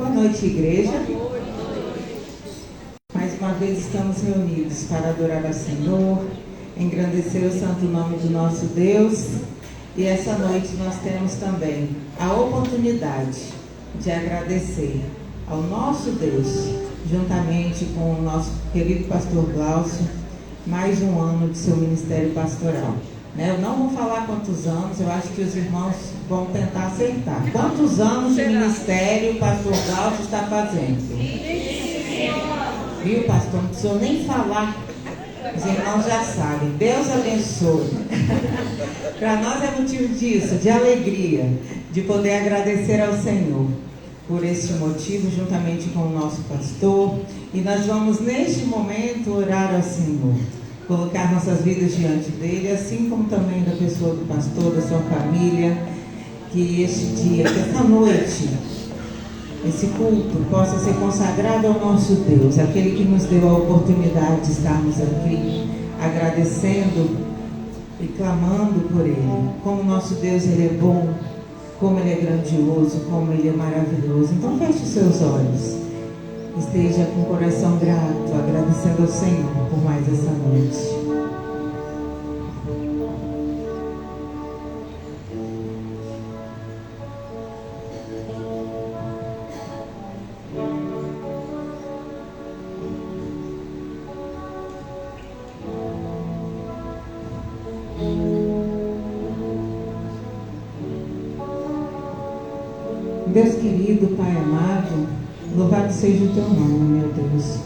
Boa noite, igreja. Mais uma vez estamos reunidos para adorar ao Senhor, engrandecer o santo nome do nosso Deus. E essa noite nós temos também a oportunidade de agradecer ao nosso Deus, juntamente com o nosso querido pastor Glaucio, mais um ano de seu ministério pastoral. Eu não vou falar quantos anos, eu acho que os irmãos vão tentar acertar. Quantos anos de ministério o pastor Glaucio está fazendo? Viu, pastor? Não precisou nem falar. Os irmãos já sabem. Deus abençoe. Para nós é motivo disso, de alegria, de poder agradecer ao Senhor por este motivo, juntamente com o nosso pastor. E nós vamos, neste momento, orar ao Senhor, colocar nossas vidas diante dele, assim como também da pessoa do pastor, da sua família, que este dia, que esta noite, esse culto possa ser consagrado ao nosso Deus, aquele que nos deu a oportunidade de estarmos aqui, agradecendo e clamando por ele. Como nosso Deus, ele é bom, como ele é grandioso, como ele é maravilhoso. Então feche os seus olhos, esteja com o coração grato, agradecendo ao Senhor por mais essa noite. Deus querido, Pai amado, louvado seja o teu nome, meu Deus,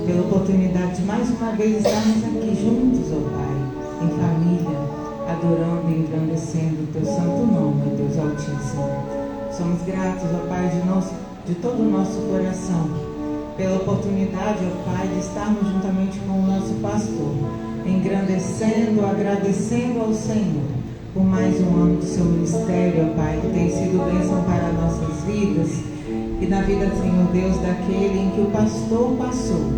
pela oportunidade de mais uma vez estarmos aqui juntos, ó Pai, em família, adorando e engrandecendo o teu santo nome, meu Deus Altíssimo. Somos gratos, ó Pai, de todo o nosso coração, pela oportunidade, ó Pai, de estarmos juntamente com o nosso pastor, engrandecendo, agradecendo ao Senhor por mais um ano do seu ministério, ó Pai, que tem sido bênção para nossas vidas e na vida, Senhor Deus, daquele em que o pastor passou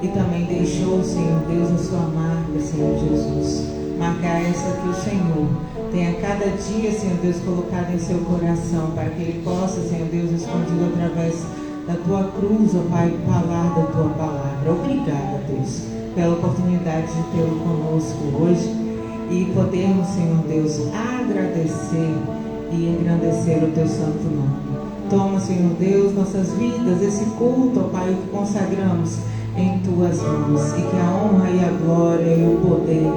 e também deixou, Senhor Deus, a sua marca, Senhor Jesus. Marca essa que o Senhor tenha cada dia, Senhor Deus, colocado em seu coração, para que ele possa, Senhor Deus, escondido através da tua cruz, ó Pai, falar da tua palavra. Obrigada, Deus, pela oportunidade de tê-lo conosco hoje e podermos, Senhor Deus, agradecer e engrandecer o teu santo nome. Toma, Senhor Deus, nossas vidas, esse culto, ó Pai, que consagramos em tuas mãos, e que a honra e a glória e o poder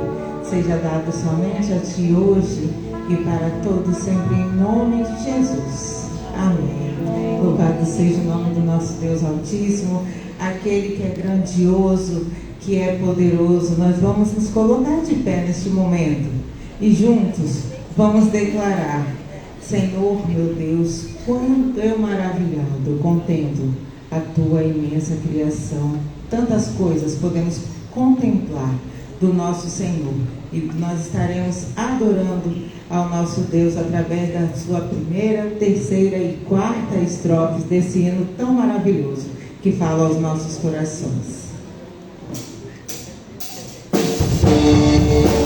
seja dado somente a ti hoje e para todos sempre, em nome de Jesus. Amém. Louvado seja o nome do nosso Deus Altíssimo, aquele que é grandioso, que é poderoso. Nós vamos nos colocar de pé neste momento e juntos vamos declarar: Senhor meu Deus, quanto eu maravilhado contemplo a tua imensa criação. Tantas coisas podemos contemplar do nosso Senhor, e nós estaremos adorando ao nosso Deus através da sua primeira, terceira e quarta estrofes desse hino tão maravilhoso que fala aos nossos corações. Yeah.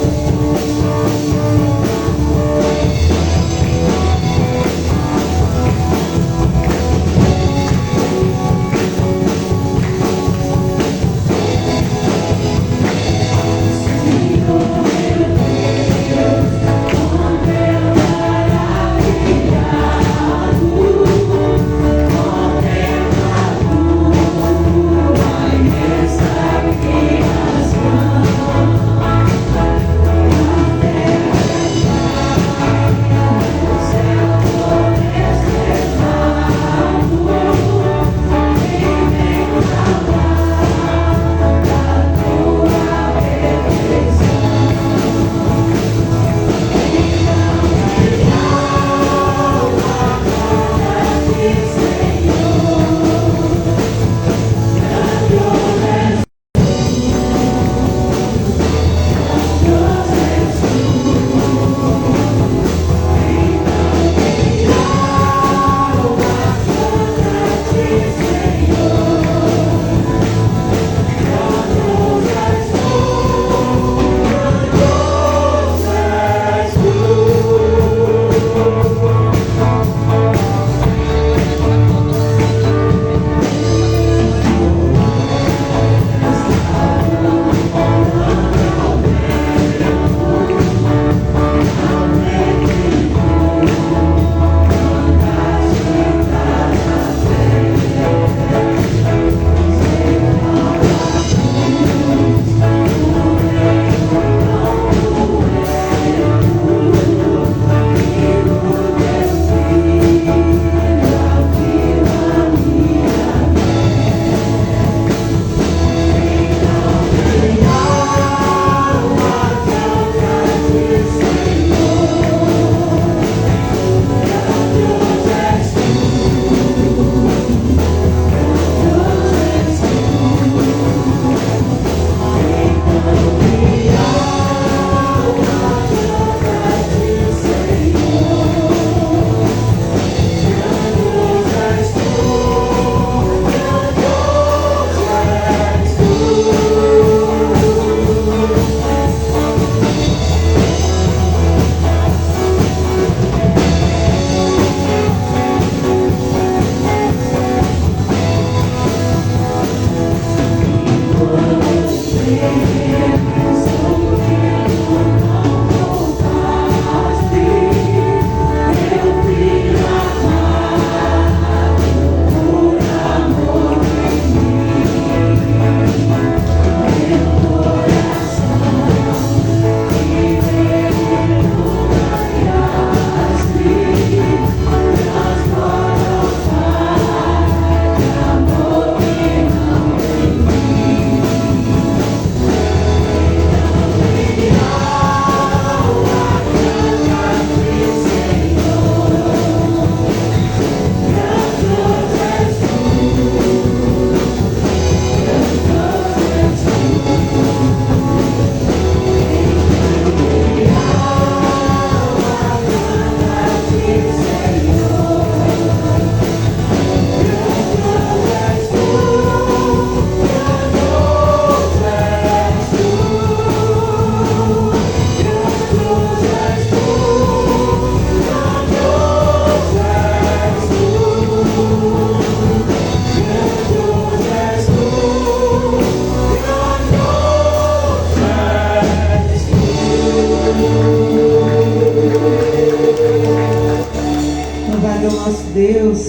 Louvado é o nosso Deus,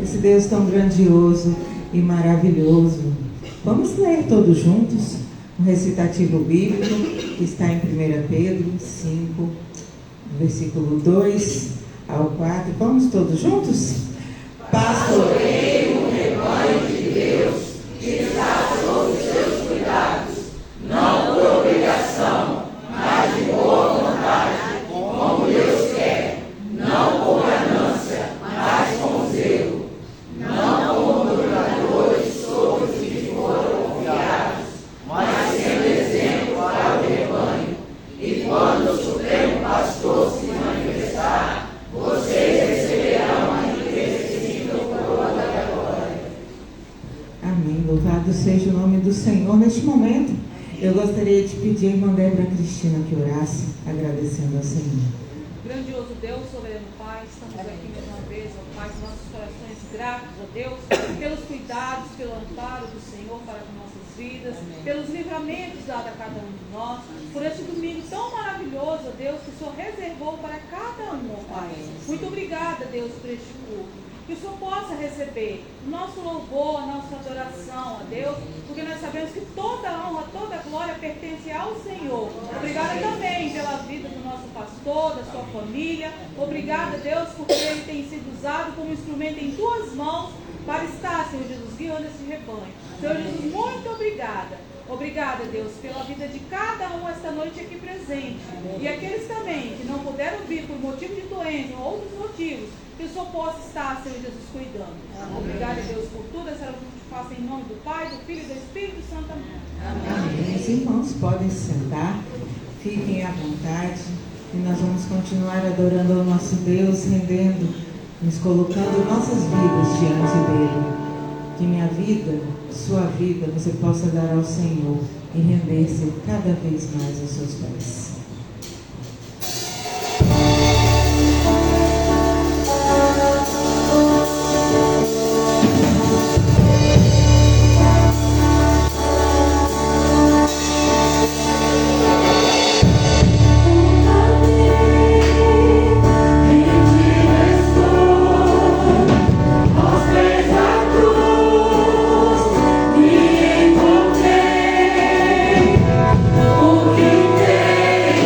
esse Deus tão grandioso e maravilhoso. Vamos ler todos juntos o recitativo bíblico que está em 1 Pedro 5, versículo 2 ao 4. Vamos todos juntos? Pastoreie o rebanho de Deus que está sob os seus cuidados, não por obrigação, mas de boa vontade, como Deus quer, não por ganância, mas com zelo, não como murmuradores sobre os que foram confiados, mas sendo exemplo para o rebanho. E quando o Supremo Pastor se manifestar, vocês receberão a inesquecível coroa da glória. Amém. Louvado seja o nome do Senhor. Neste momento, eu gostaria de pedir à irmã Débora Cristina que orasse, agradecendo ao Senhor. Grandioso Deus, soberano Pai, estamos aqui mais uma vez, ó Pai, com nossos corações gratos a Deus, pelos cuidados, pelo amparo do Senhor para com nossas vidas, pelos livramentos dados a cada um de nós, por este domingo tão maravilhoso, ó Deus, que o Senhor reservou para cada um, ó Pai. Muito obrigada, Deus, por este culto. Que o Senhor possa receber o nosso louvor, a nossa adoração a Deus, porque nós sabemos que toda a honra, toda a glória pertence ao Senhor. Obrigada também pela vida do nosso pastor, da sua família. Obrigada, Deus, porque ele tem sido usado como instrumento em tuas mãos para estar, Senhor Jesus, guiando esse rebanho. Senhor Jesus, muito obrigada. Obrigada, Deus, pela vida de cada um esta noite aqui presente. E aqueles também que não puderam vir por motivo de doença ou outros motivos, que o Senhor possa estar, Senhor Jesus, cuidando. Obrigada, Deus, por tudo. Essa oração que te faço em nome do Pai, do Filho e do Espírito Santo. Amém. Os irmãos podem se sentar, fiquem à vontade, e nós vamos continuar adorando ao nosso Deus, rendendo, nos colocando nossas vidas diante dele. Que minha vida, sua vida, você possa dar ao Senhor e render-se cada vez mais aos seus pés. O que tem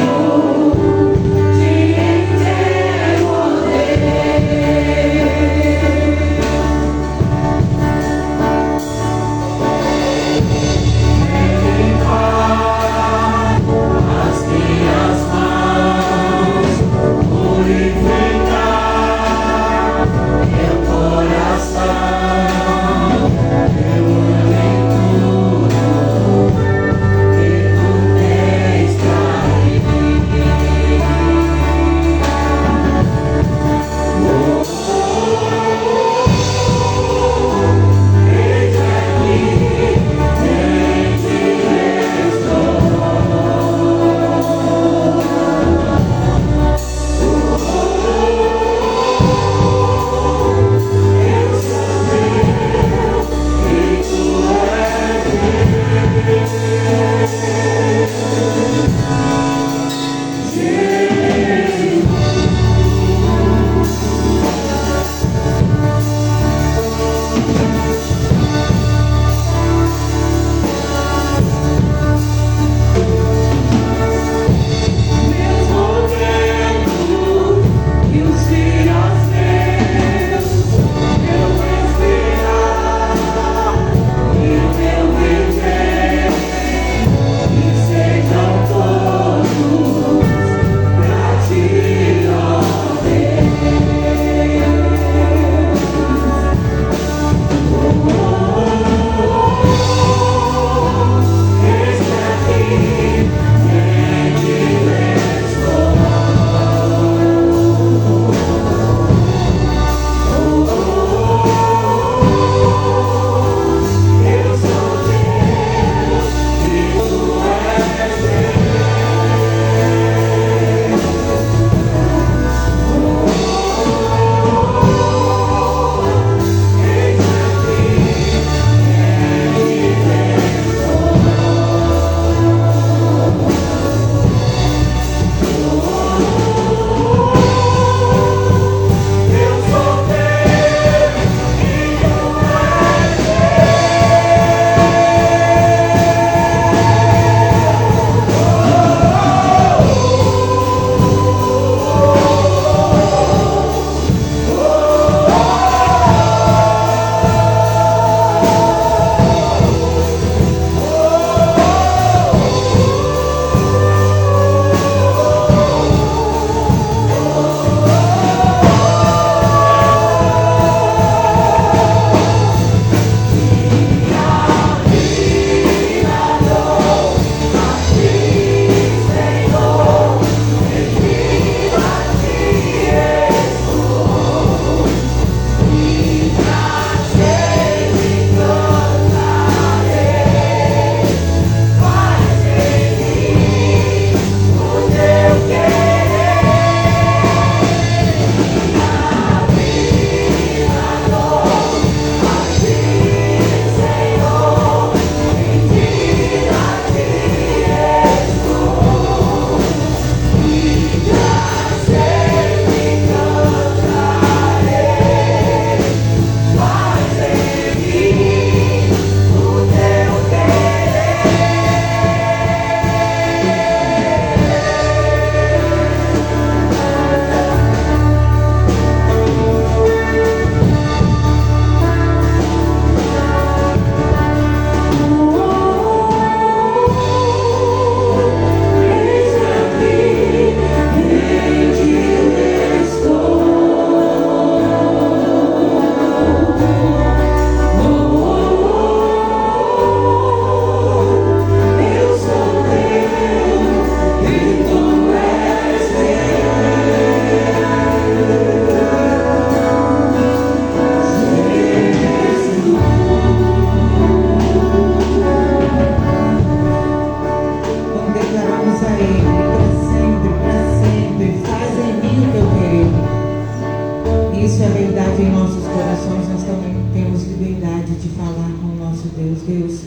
essa verdade em nossos corações, nós também temos liberdade de falar com o nosso Deus. Deus,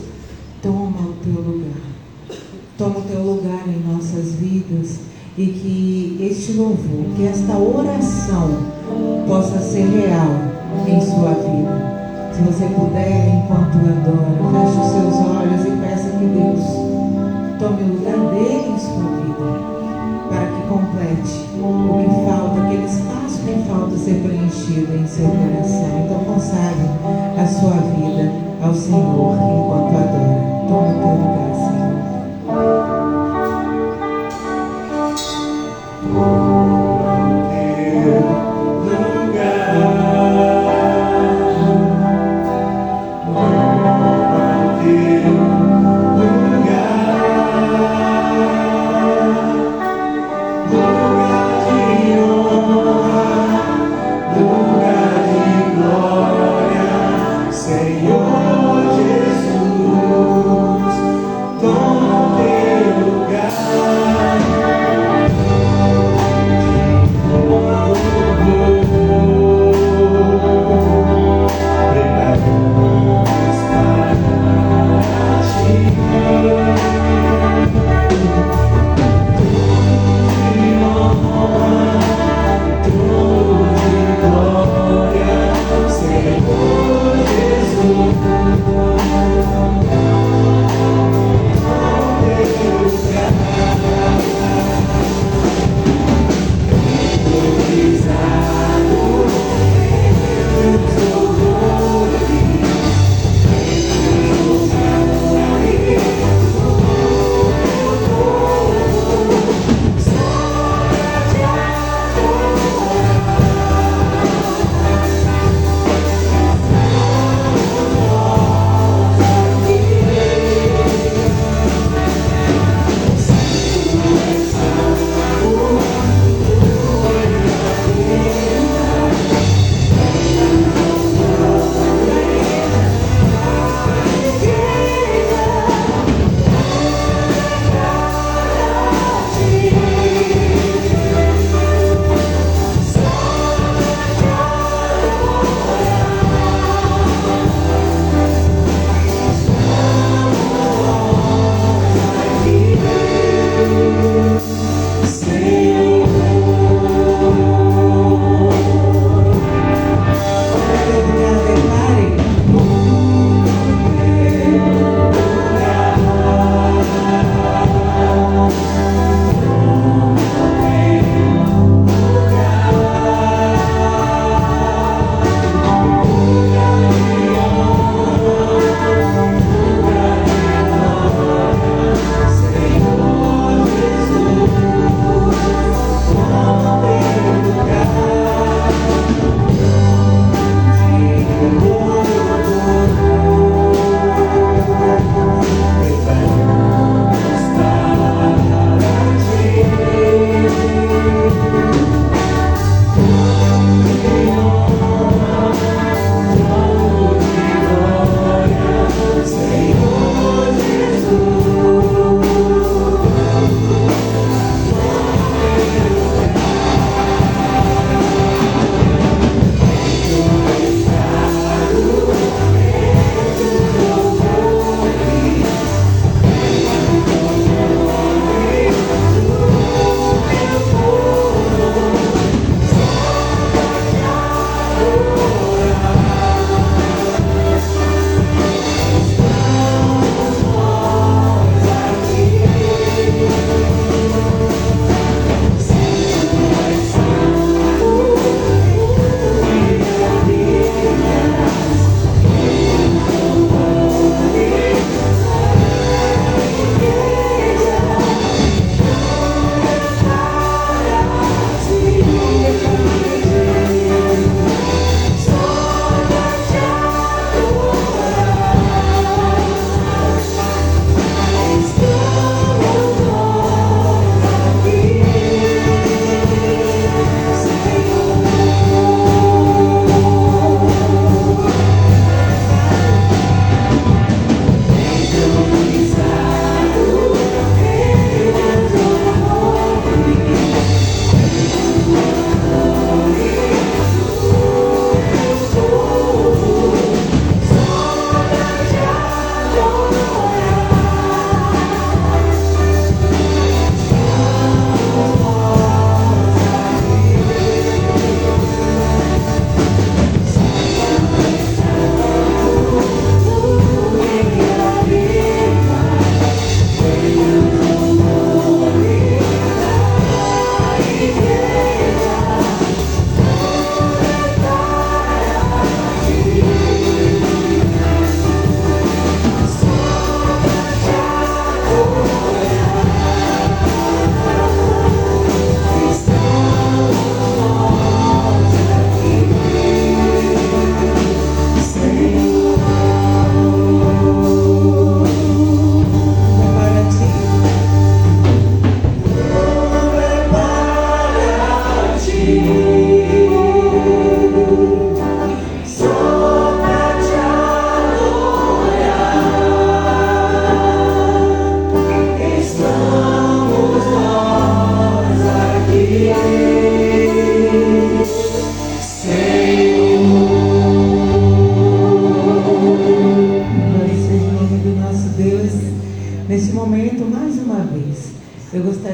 toma o teu lugar. Toma o teu lugar em nossas vidas e que este louvor, que esta oração possa ser real em sua vida. Se você puder, enquanto adora, feche os seus olhos e peça que Deus tome o lugar dele em sua vida, para que complete o que falta, aquele espaço que falta ser preenchido em seu coração. Então consagre a sua vida ao Senhor enquanto adora. Tome o teu lugar, Senhor. Senhor Jesus,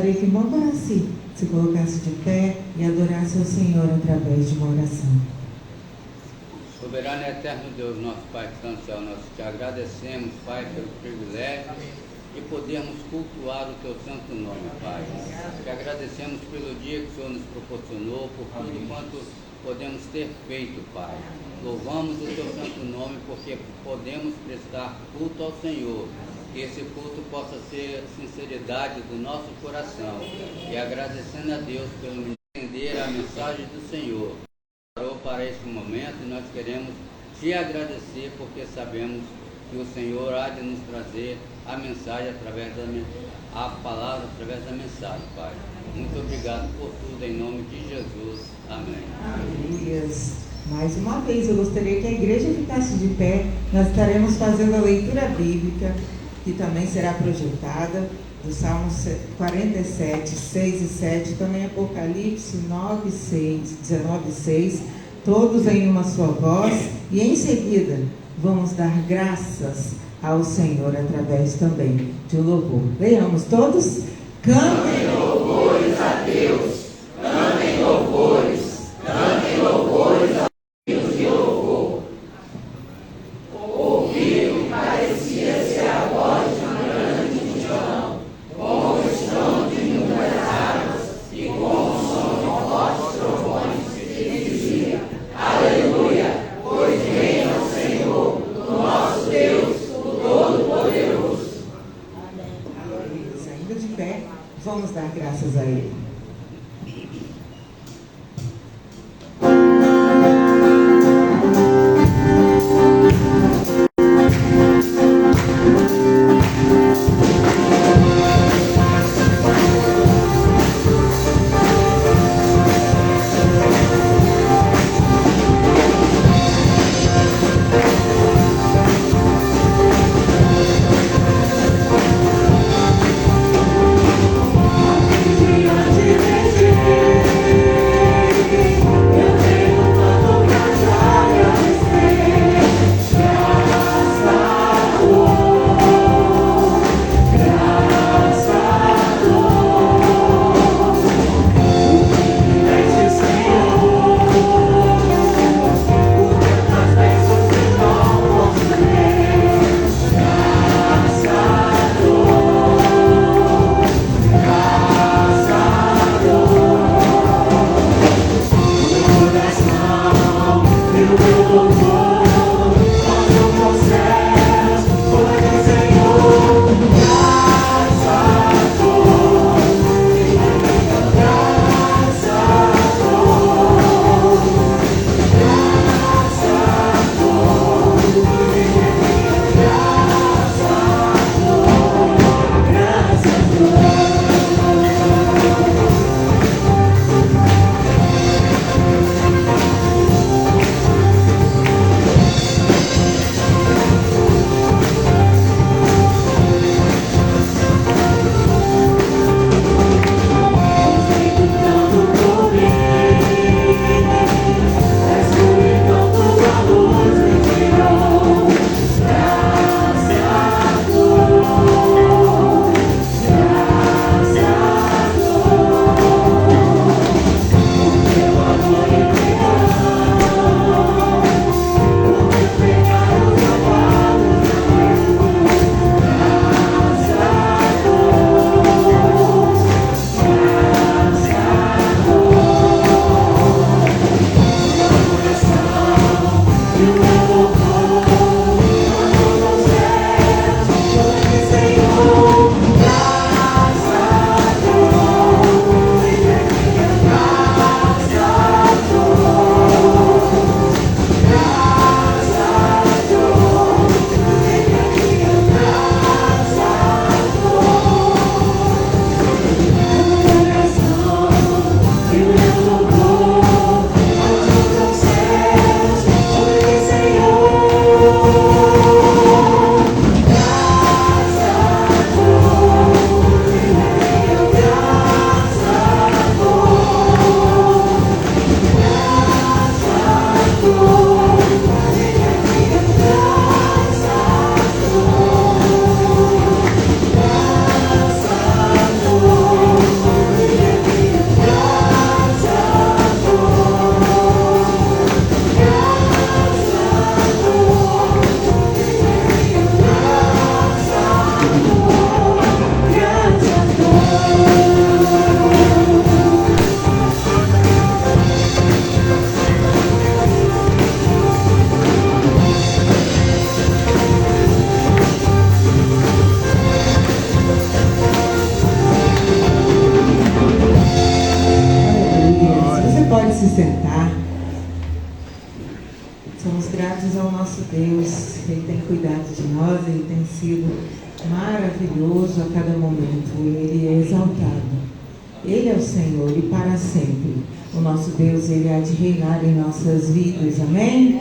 gostaria que o irmão Guaraci se colocasse de pé e adorasse ao Senhor através de uma oração. Soberano e eterno Deus, nosso Pai que está no céu, nós te agradecemos, Pai, pelo privilégio de podermos cultuar o teu santo nome, Pai. Te agradecemos pelo dia que o Senhor nos proporcionou, por tudo quanto podemos ter feito, Pai. Louvamos o teu santo nome porque podemos prestar culto ao Senhor. Que esse culto possa ser a sinceridade do nosso coração. E agradecendo a Deus pelo entender a mensagem do Senhor. Parou para esse momento e nós queremos te agradecer porque sabemos que o Senhor há de nos trazer a mensagem através a palavra através da mensagem, Pai. Muito obrigado por tudo, em nome de Jesus. Amém. Aleluias. Mais uma vez, eu gostaria que a igreja ficasse de pé. Nós estaremos fazendo a leitura bíblica, que também será projetada, do Salmos 47, 6 e 7, também Apocalipse 9, 6, 19 e 6, todos em uma só voz, e em seguida vamos dar graças ao Senhor através também de um louvor. Leiamos todos. Cantem louvores a Deus, cantem louvores a Deus de louvor. Ouviram, parecia ser a voz de uma grande multidão, como o estrondo de muitas águas e como o som de fortes trovões, que dizia: Aleluia, pois reina o Senhor, o nosso Deus, o Todo-Poderoso. Aleluia. Ainda de pé, vamos dar graças a Ele. Somos gratos ao nosso Deus. Ele tem cuidado de nós, Ele tem sido maravilhoso a cada momento. Ele é exaltado. Ele é o Senhor e para sempre. O nosso Deus, Ele há de reinar em nossas vidas. Amém?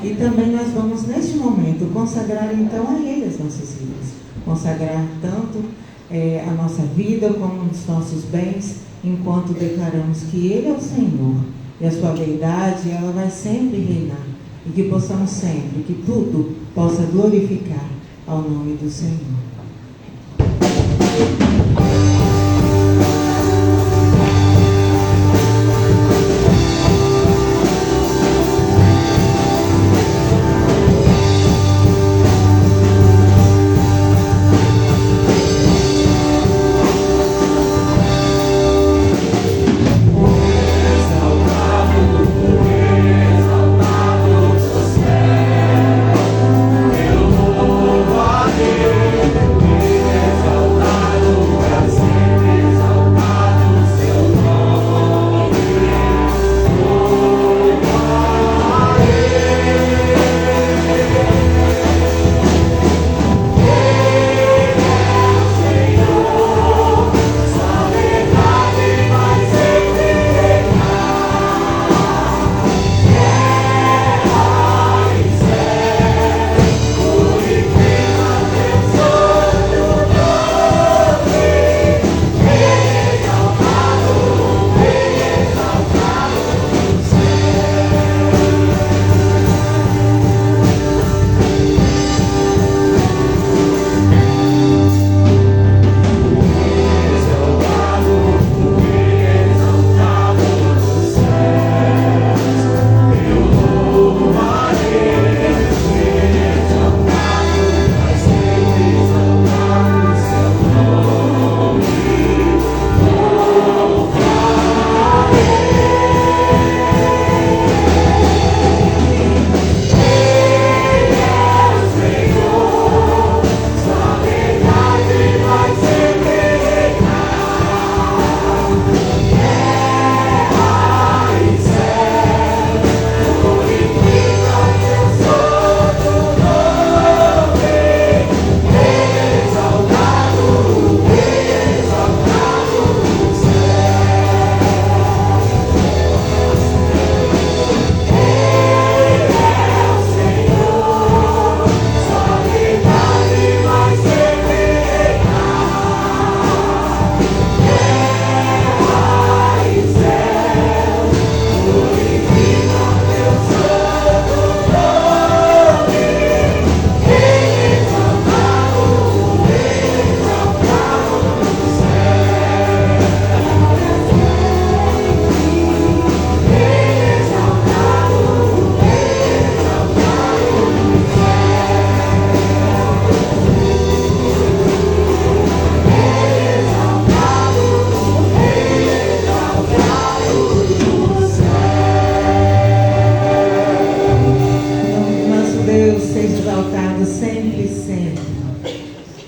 E também nós vamos neste momento consagrar então a Ele as nossas vidas. Consagrar tanto a nossa vida como os nossos bens, enquanto declaramos que Ele é o Senhor. E a sua verdade, ela vai sempre reinar. E que possamos sempre, que tudo possa glorificar ao nome do Senhor.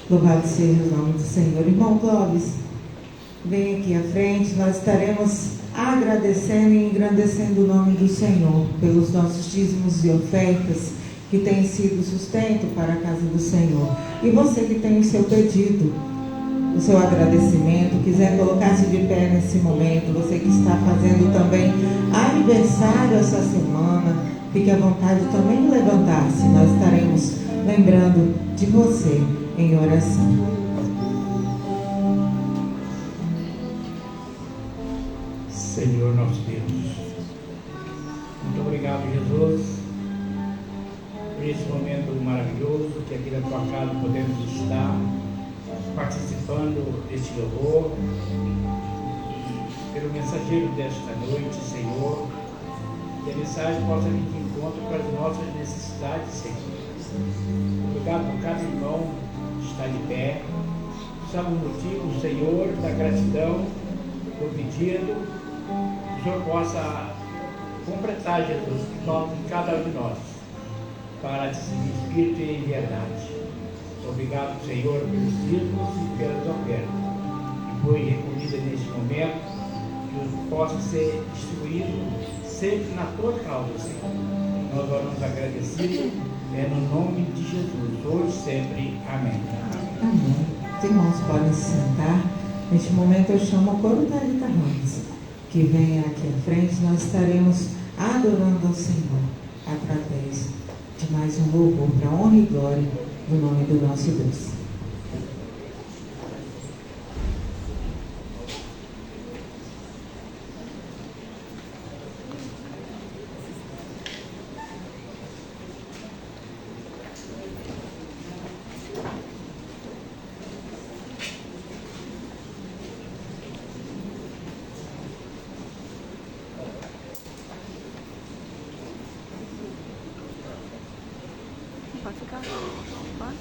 Louvado seja o nome do Senhor. Irmão Clóvis, vem aqui à frente. Nós estaremos agradecendo e engrandecendo o nome do Senhor pelos nossos dízimos e ofertas que têm sido sustento para a casa do Senhor. E você que tem o seu pedido, o seu agradecimento, quiser colocar-se de pé nesse momento, você que está fazendo também aniversário essa semana, fique à vontade também de levantar-se. Nós estaremos lembrando de você em oração. Senhor nosso Deus, muito obrigado, Jesus, por esse momento maravilhoso que aqui na tua casa podemos estar participando deste louvor, pelo mensageiro desta noite, Senhor, que a mensagem possa vir de encontro com as nossas necessidades, Senhor. Obrigado por cada irmão que está de pé. Sabe o motivo, Senhor, da gratidão, do pedido, que o Senhor possa completar, Jesus, que falta em cada um de nós, para te seguir espírito e em verdade. Obrigado, Senhor, pelos dízimos e pelas ofertas que foi recolhida neste momento, que possa ser distribuído sempre na tua causa, Senhor. Nós oramos agradecidos, é no nome de Jesus, hoje e sempre. Amém. Amém. Os irmãos podem se sentar. Neste momento eu chamo o coro da Rita Ramos, que vem aqui à frente. Nós estaremos adorando ao Senhor através de mais um louvor para a honra e glória do nome do nosso Deus. Pode ficar. Pode.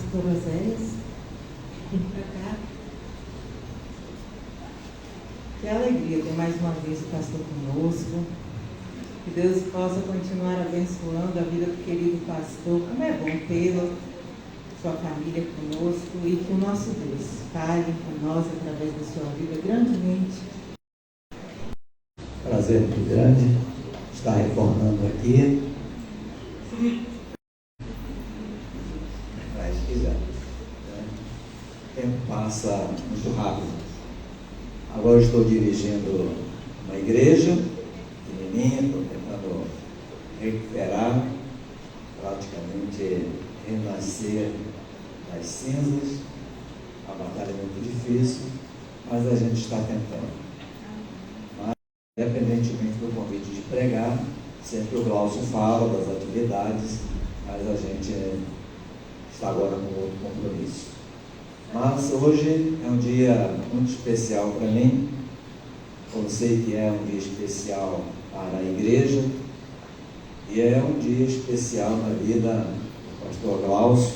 pastor Oséias, vem para cá. Que alegria ter mais uma vez o pastor conosco. Que Deus possa continuar abençoando a vida do querido pastor. Como é bom tê-lo, sua família conosco, e que o nosso Deus fale com nós através da sua vida grandemente. Prazer muito grande estar retornando aqui. Mas quiser. O tempo passa muito rápido. Agora estou dirigindo uma igreja pequenininha, estou tentando recuperar, praticamente renascer das cinzas. A batalha é muito difícil, mas a gente está tentando. Mas, independentemente do convite de pregar, sempre o Glaucio fala das atividades, mas a gente está agora com outro compromisso. Mas hoje é um dia muito especial para mim. Eu sei que é um dia especial para a igreja e é um dia especial na vida do pastor Glaucio,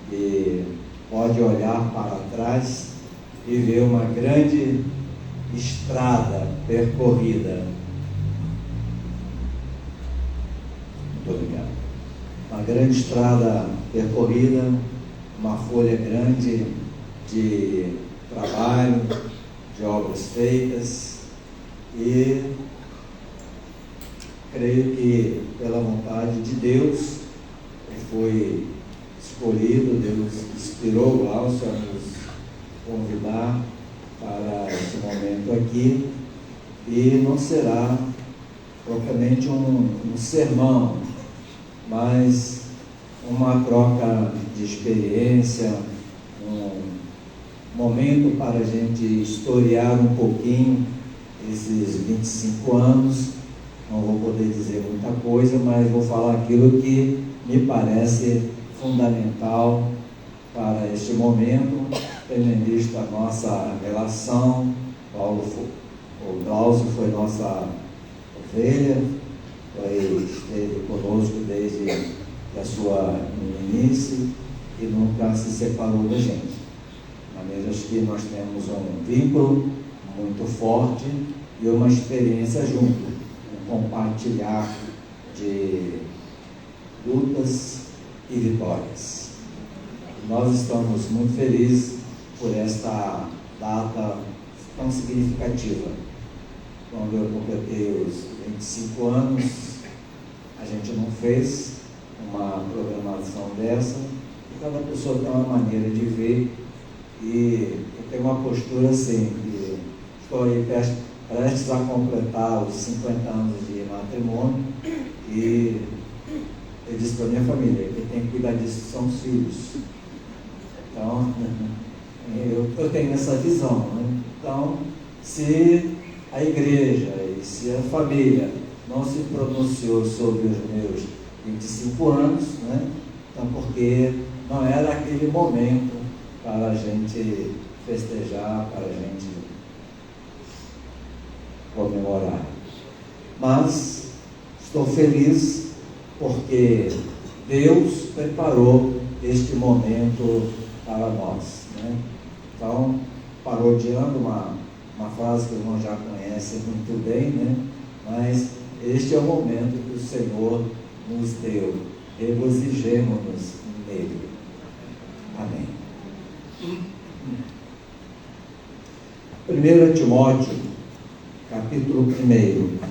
que pode olhar para trás e ver uma grande estrada percorrida. Muito obrigado. Uma grande estrada percorrida, uma folha grande de trabalho, de obras feitas, e creio que pela vontade de Deus ele foi escolhido. Deus inspirou o Glaucio a nos convidar para esse momento aqui, e não será propriamente um sermão, mas uma troca de experiência, um momento para a gente historiar um pouquinho esses 25 anos. Não vou poder dizer muita coisa, mas vou falar aquilo que me parece fundamental para este momento, tendo em vista a nossa relação. O Glaucio foi nossa ovelha, esteve conosco desde a sua meninice e nunca se separou da gente. De maneira que nós temos um vínculo muito forte e uma experiência junto, um compartilhar de lutas e vitórias. Nós estamos muito felizes por esta data tão significativa. Quando eu completei os 25 anos, a gente não fez uma programação dessa, e cada pessoa tem uma maneira de ver, e eu tenho uma postura assim, que estou aí prestes a completar os 50 anos de matrimônio, e eu disse para a minha família que tem que cuidar disso são os filhos. Então, eu tenho essa visão, né? Então, se a igreja e se a família não se pronunciou sobre os meus 25 anos, né? Então, porque não era aquele momento para a gente festejar, para a gente comemorar. Mas estou feliz porque Deus preparou este momento para nós, né? Então, parodiando uma frase que o irmão já conhece muito bem, né? Mas este é o momento que o Senhor nos deu. Regozijemo-nos nele. Amém. 1 Timóteo, capítulo 1.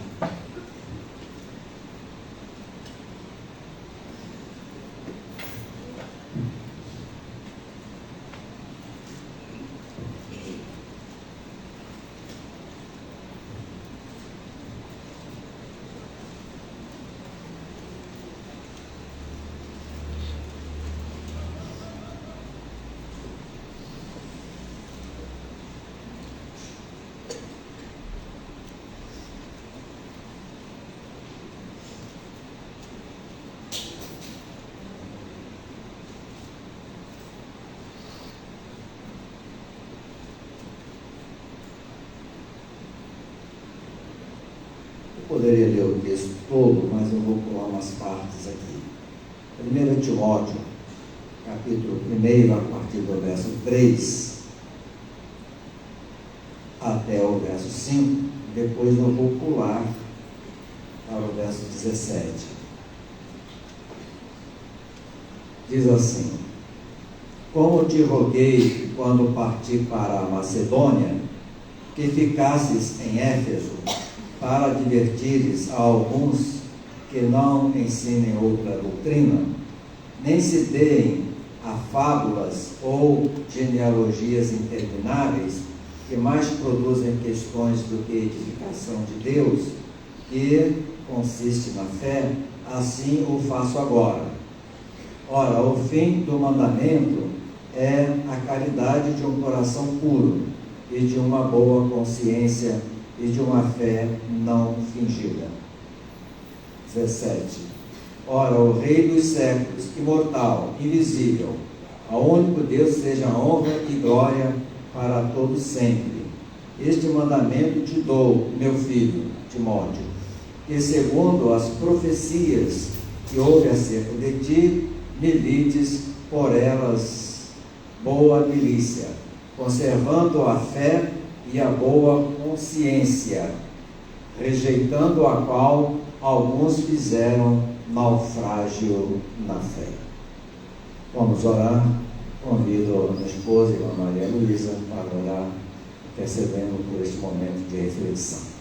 Poderia ler o texto todo, mas eu vou pular umas partes aqui. 1 Timóteo, capítulo 1, a partir do verso 3 até o verso 5, depois eu vou pular para o verso 17. Diz assim: como te roguei quando parti para a Macedônia, que ficasses em Éfeso, para advertires a alguns que não ensinem outra doutrina, nem se deem a fábulas ou genealogias intermináveis, que mais produzem questões do que edificação de Deus, que consiste na fé, assim o faço agora. Ora, o fim do mandamento é a caridade de um coração puro e de uma boa consciência e de uma fé não fingida. 17. Ora, o Rei dos séculos, imortal, invisível, ao único Deus seja honra e glória para todos sempre. Este mandamento te dou, meu filho, Timóteo, que segundo as profecias que houve acerca de ti, milites por elas boa milícia, conservando a fé e a boa consciência, rejeitando a qual alguns fizeram naufrágio na fé. Vamos orar. Convido a minha esposa, a irmã Maria Luísa, para orar, intercedendo por este momento de reflexão.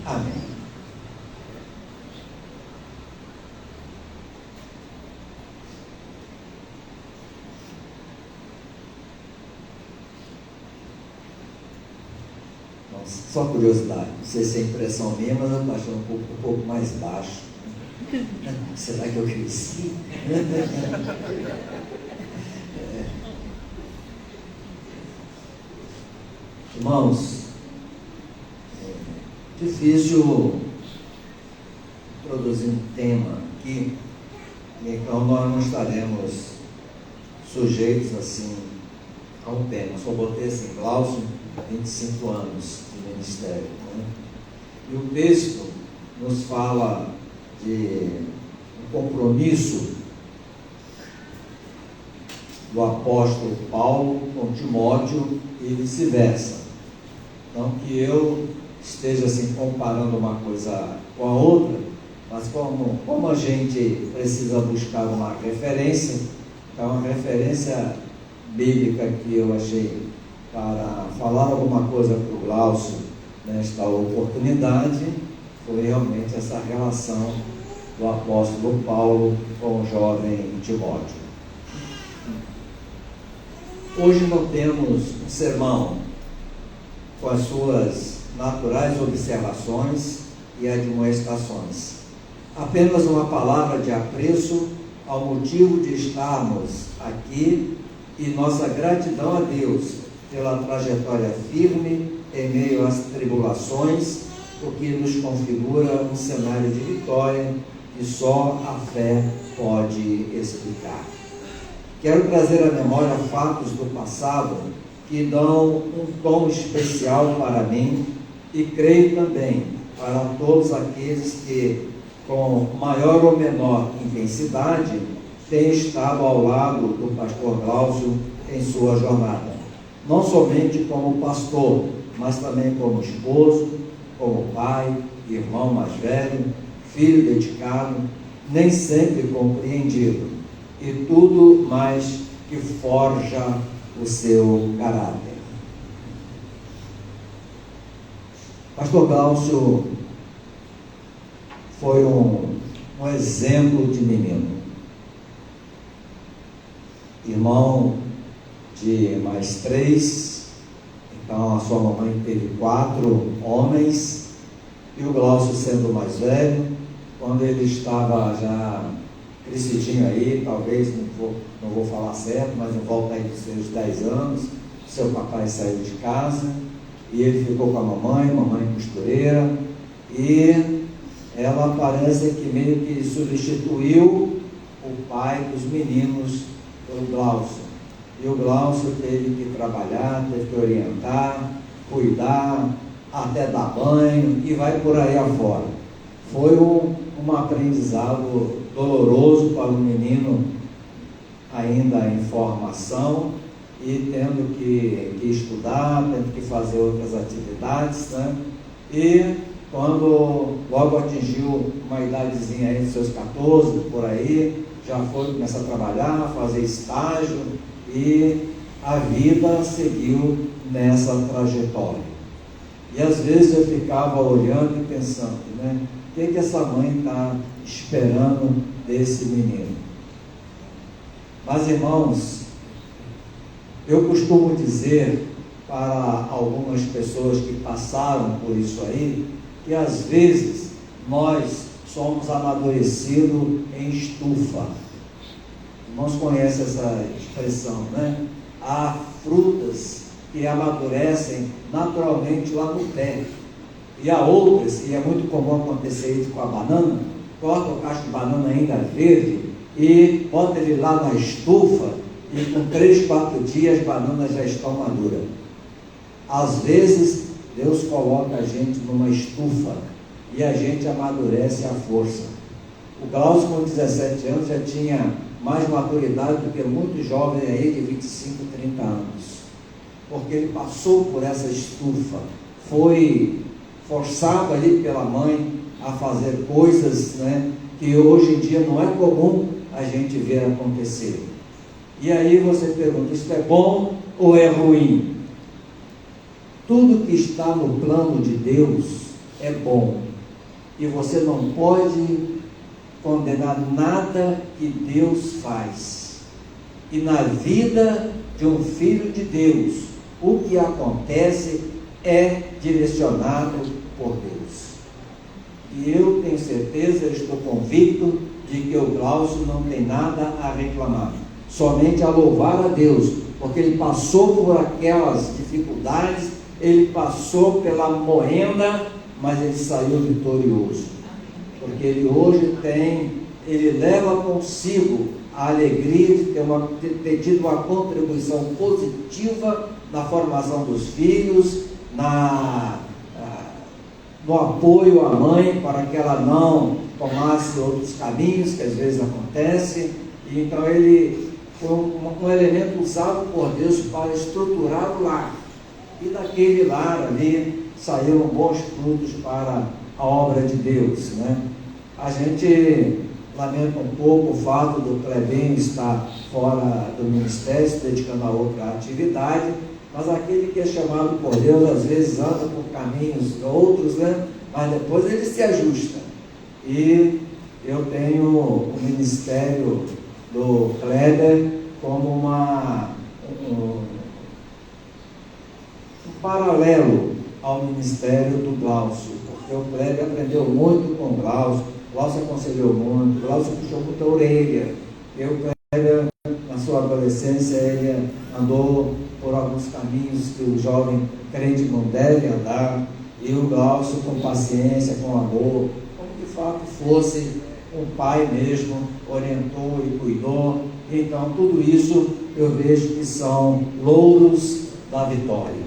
Amém. Só curiosidade, não sei se é impressão minha, mas eu estou achando um pouco mais baixo. Será que eu cresci? Irmãos, difícil introduzir um tema aqui, então nós não estaremos sujeitos assim a um tema. Só botei assim, Glaucio, 25 anos de ministério, né? E o texto nos fala de um compromisso do apóstolo Paulo com Timóteo e vice-versa. Então, que eu esteja assim comparando uma coisa com a outra, mas como a gente precisa buscar uma referência, então uma referência bíblica que eu achei para falar alguma coisa para o Glaucio nesta oportunidade, foi realmente essa relação do apóstolo Paulo com o jovem Timóteo. Hoje não temos um sermão com as suas naturais observações e admoestações, apenas uma palavra de apreço ao motivo de estarmos aqui e nossa gratidão a Deus pela trajetória firme em meio às tribulações, o que nos configura um cenário de vitória que só a fé pode explicar. Quero trazer à memória fatos do passado que dão um tom especial para mim e creio também para todos aqueles que, com maior ou menor intensidade, têm estado ao lado do pastor Glaucio em sua jornada. Não somente como pastor, mas também como esposo, como pai, irmão mais velho, filho dedicado, nem sempre compreendido, e tudo mais que forja o seu caráter. Pastor Glaucio foi um exemplo de menino. Irmão de mais 3, então a sua mamãe teve 4 homens, e o Glaucio sendo o mais velho. Quando ele estava já crescidinho aí, talvez, não vou falar certo, mas não volta aí dos seus 10 anos, seu papai saiu de casa, e ele ficou com a mamãe costureira, e ela parece que meio que substituiu o pai dos meninos, o Glaucio. E o Glaucio teve que trabalhar, teve que orientar, cuidar, até dar banho, e vai por aí afora. Foi um aprendizado doloroso para o menino ainda em formação, e tendo que estudar, tendo que fazer outras atividades, né? E quando logo atingiu uma idadezinha aí dos seus 14, por aí, já foi começar a trabalhar, fazer estágio, e a vida seguiu nessa trajetória. E às vezes eu ficava olhando e pensando, né? O que essa mãe está esperando desse menino? Mas, irmãos, eu costumo dizer para algumas pessoas que passaram por isso aí, que às vezes nós somos amadurecidos em estufa. Irmãos conhecem essa expressão, né? Há frutas que amadurecem naturalmente lá no pé, e há outras, e é muito comum acontecer isso com a banana, corta o cacho de banana ainda verde e bota ele lá na estufa, e com 3, 4 dias as bananas já estão maduras. Às vezes Deus coloca a gente numa estufa e a gente amadurece à força. O Glaucio, com 17 anos, já tinha mais maturidade do que muitos jovens aí de 25, 30 anos, porque ele passou por essa estufa, foi forçado ali pela mãe a fazer coisas, né, que hoje em dia não é comum a gente ver acontecer. E aí você pergunta, isso é bom ou é ruim? Tudo que está no plano de Deus é bom, e você não pode condenar nada que Deus faz. E na vida de um filho de Deus, o que acontece é direcionado por Deus. E eu tenho certeza, eu estou convicto de que o Glaucio não tem nada a reclamar, somente a louvar a Deus, porque ele passou por aquelas dificuldades, ele passou pela moenda, mas ele saiu vitorioso. Porque ele hoje ele leva consigo a alegria de ter tido uma contribuição positiva na formação dos filhos, no apoio à mãe para que ela não tomasse outros caminhos, que às vezes acontece. E então ele foi um elemento usado por Deus para estruturar o lar. E daquele lar ali saíram bons frutos para a obra de Deus, né? A gente lamenta um pouco o fato do Clebinho estar fora do ministério, se dedicando a outra atividade, mas aquele que é chamado por Deus, às vezes anda por caminhos outros, né? Mas depois ele se ajusta. E eu tenho o ministério do Kleber como um paralelo ao ministério do Glaucio, porque o Kleber aprendeu muito com o Glaucio aconselhou muito, o Glaucio puxou muita orelha. O Kleber, na sua adolescência, ele andou por alguns caminhos que o jovem crente não deve andar, e o Glaucio, com paciência, com amor, como de fato fosse um pai mesmo, orientou e cuidou. Então tudo isso eu vejo que são louros da vitória.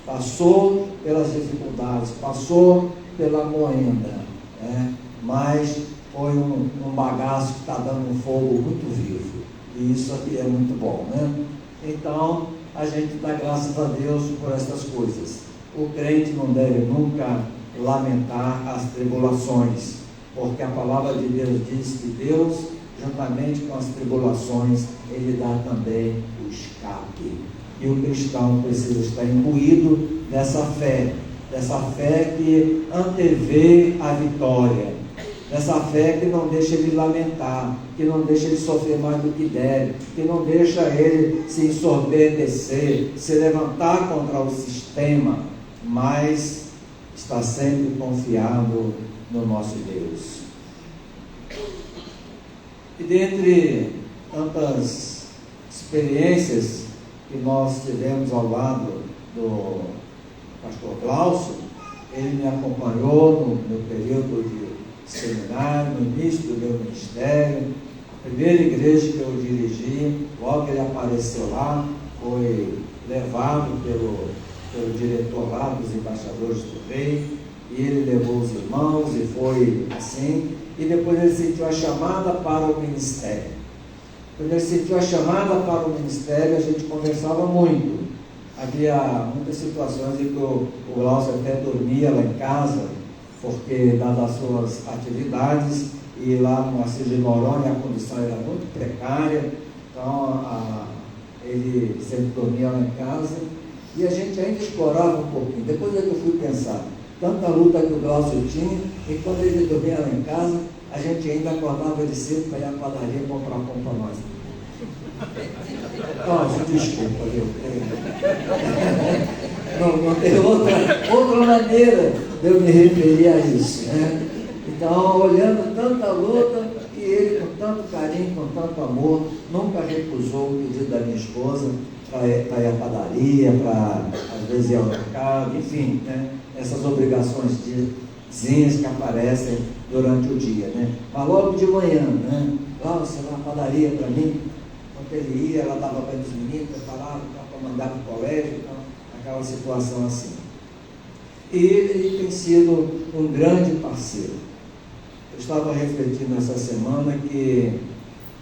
Passou pelas dificuldades, passou pela moenda, né? Mas foi um bagaço que está dando um fogo muito vivo, e isso aqui é muito bom, né? Então a gente dá graças a Deus por essas coisas. O crente não deve nunca lamentar as tribulações, porque a palavra de Deus diz que Deus, juntamente com as tribulações, Ele dá também o escape. E o cristão precisa estar imbuído dessa fé que antevê a vitória. Nessa fé que não deixa ele lamentar, que não deixa ele sofrer mais do que deve, que não deixa ele se ensorbecer, se levantar contra o sistema, mas está sempre confiado no nosso Deus. E dentre tantas experiências que nós tivemos ao lado do pastor Glaucio, ele me acompanhou no período de seminário, no início do meu ministério. A primeira igreja que eu dirigi, logo que ele apareceu lá, foi levado pelo diretor lá dos embaixadores do rei, e ele levou os irmãos e foi assim, e depois ele sentiu a chamada para o ministério. Quando ele sentiu a chamada para o ministério, a gente conversava muito. Havia muitas situações em que o Glaucio até dormia lá em casa, porque dadas as suas atividades, e lá no Assis de Noronha a condição era muito precária, então ele sempre dormia lá em casa, e a gente ainda explorava um pouquinho. Depois é que eu fui pensar, tanta luta que o Glaucio tinha, e quando ele dormia lá em casa, a gente ainda acordava ele cedo para ir à padaria comprar pão para nós. Nossa, desculpa, viu? Não tem outra maneira de eu me referir a isso, né? Então, olhando tanta luta, e ele com tanto carinho, com tanto amor, nunca recusou o pedido da minha esposa para ir à padaria, para às vezes ir ao mercado, enfim, né? Essas obrigações que aparecem durante o dia, né? Mas logo de manhã, né? Lá, você vai à padaria para mim. Quando ele ia, ela dava banho dos meninos, preparava para mandar para o colégio, então, aquela situação assim. E ele tem sido um grande parceiro. Eu estava refletindo essa semana que,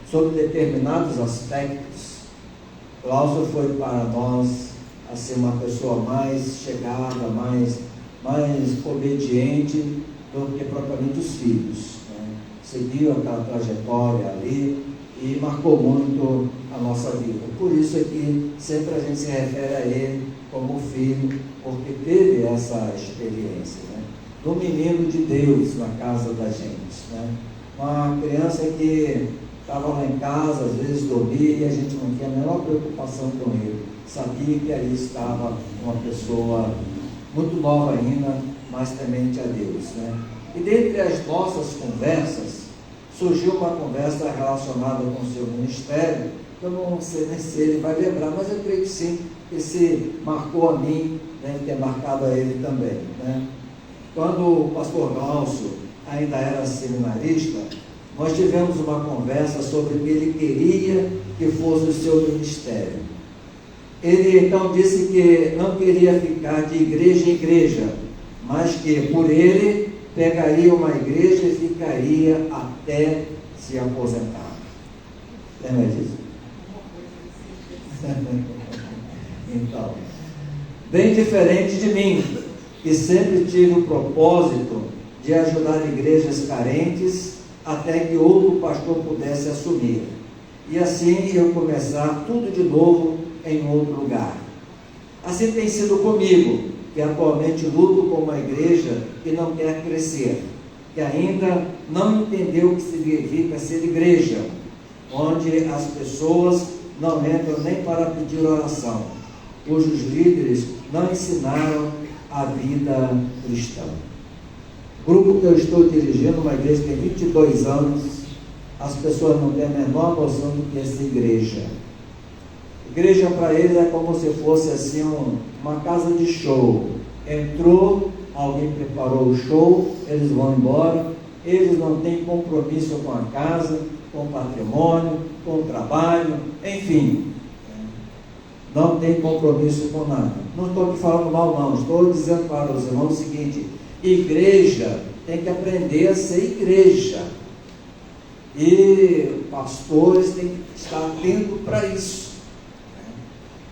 sobre determinados aspectos, Glaucio foi para nós assim, uma pessoa mais chegada, mais obediente do que propriamente os filhos, né? Seguiu aquela trajetória ali e marcou muito a nossa vida. Por isso é que sempre a gente se refere a ele como filho, porque teve essa experiência, né? Do menino de Deus na casa da gente, né? Uma criança que estava lá em casa, às vezes dormia, e a gente não tinha a menor preocupação com ele. Sabia que ali estava uma pessoa muito nova ainda, mas temente a Deus, né? E dentre as nossas conversas, surgiu uma conversa relacionada com o seu ministério. Eu não sei nem se ele vai lembrar, mas eu creio que sim, que se marcou a mim, deve ter marcado a ele também, né? Quando o pastor Glaucio ainda era seminarista, nós tivemos uma conversa sobre o que ele queria que fosse o seu ministério. Ele então disse que não queria ficar de igreja em igreja, mas que por ele pegaria uma igreja e ficaria até se aposentar. Lembra disso? Então, bem diferente de mim, que sempre tive o propósito de ajudar igrejas carentes até que outro pastor pudesse assumir. E assim eu começar tudo de novo em outro lugar. Assim tem sido comigo, que atualmente luto com uma igreja que não quer crescer, que ainda não entendeu o que significa ser igreja, onde as pessoas não entram nem para pedir oração, cujos líderes não ensinaram a vida cristã. O grupo que eu estou dirigindo, uma igreja que tem 22 anos, as pessoas não têm a menor noção do que é essa igreja. Igreja para eles é como se fosse assim uma casa de show. Entrou, alguém preparou o show, eles vão embora, eles não têm compromisso com a casa, com o patrimônio, com o trabalho, enfim, não tem compromisso com nada. Não estou aqui falando mal não, estou dizendo para os irmãos o seguinte: igreja tem que aprender a ser igreja, e pastores têm que estar atentos para isso.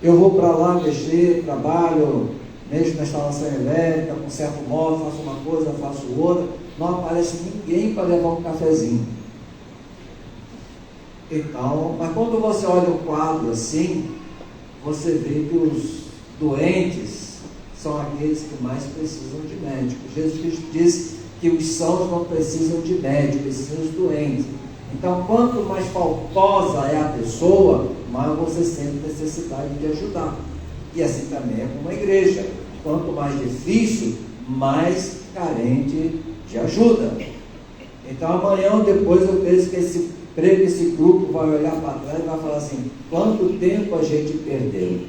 Eu vou para lá mexer, trabalho, mexo na instalação elétrica, conserto o móvel, faço uma coisa, faço outra, não aparece ninguém para levar um cafezinho. Então, mas quando você olha o quadro assim, você vê que os doentes são aqueles que mais precisam de médicos. Jesus Cristo disse que os sãos não precisam de médico, precisam dos doentes. Então, quanto mais faltosa é a pessoa, mais você sente necessidade de ajudar. E assim também é com uma igreja. Quanto mais difícil, mais carente de ajuda. Então, amanhã ou depois, eu penso que esse grupo vai olhar para trás e vai falar assim: quanto tempo a gente perdeu?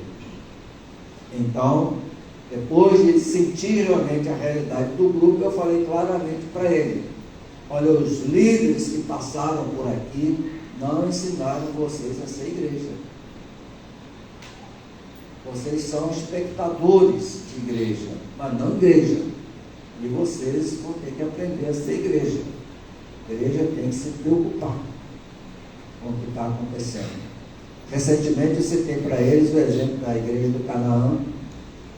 Então, depois de sentir realmente a realidade do grupo, eu falei claramente para ele: olha, os líderes que passaram por aqui não ensinaram vocês a ser igreja. Vocês são espectadores de igreja, mas não igreja. E vocês vão ter que aprender a ser igreja. A igreja tem que se preocupar com o que está acontecendo. Recentemente eu citei para eles o exemplo da igreja do Canaã,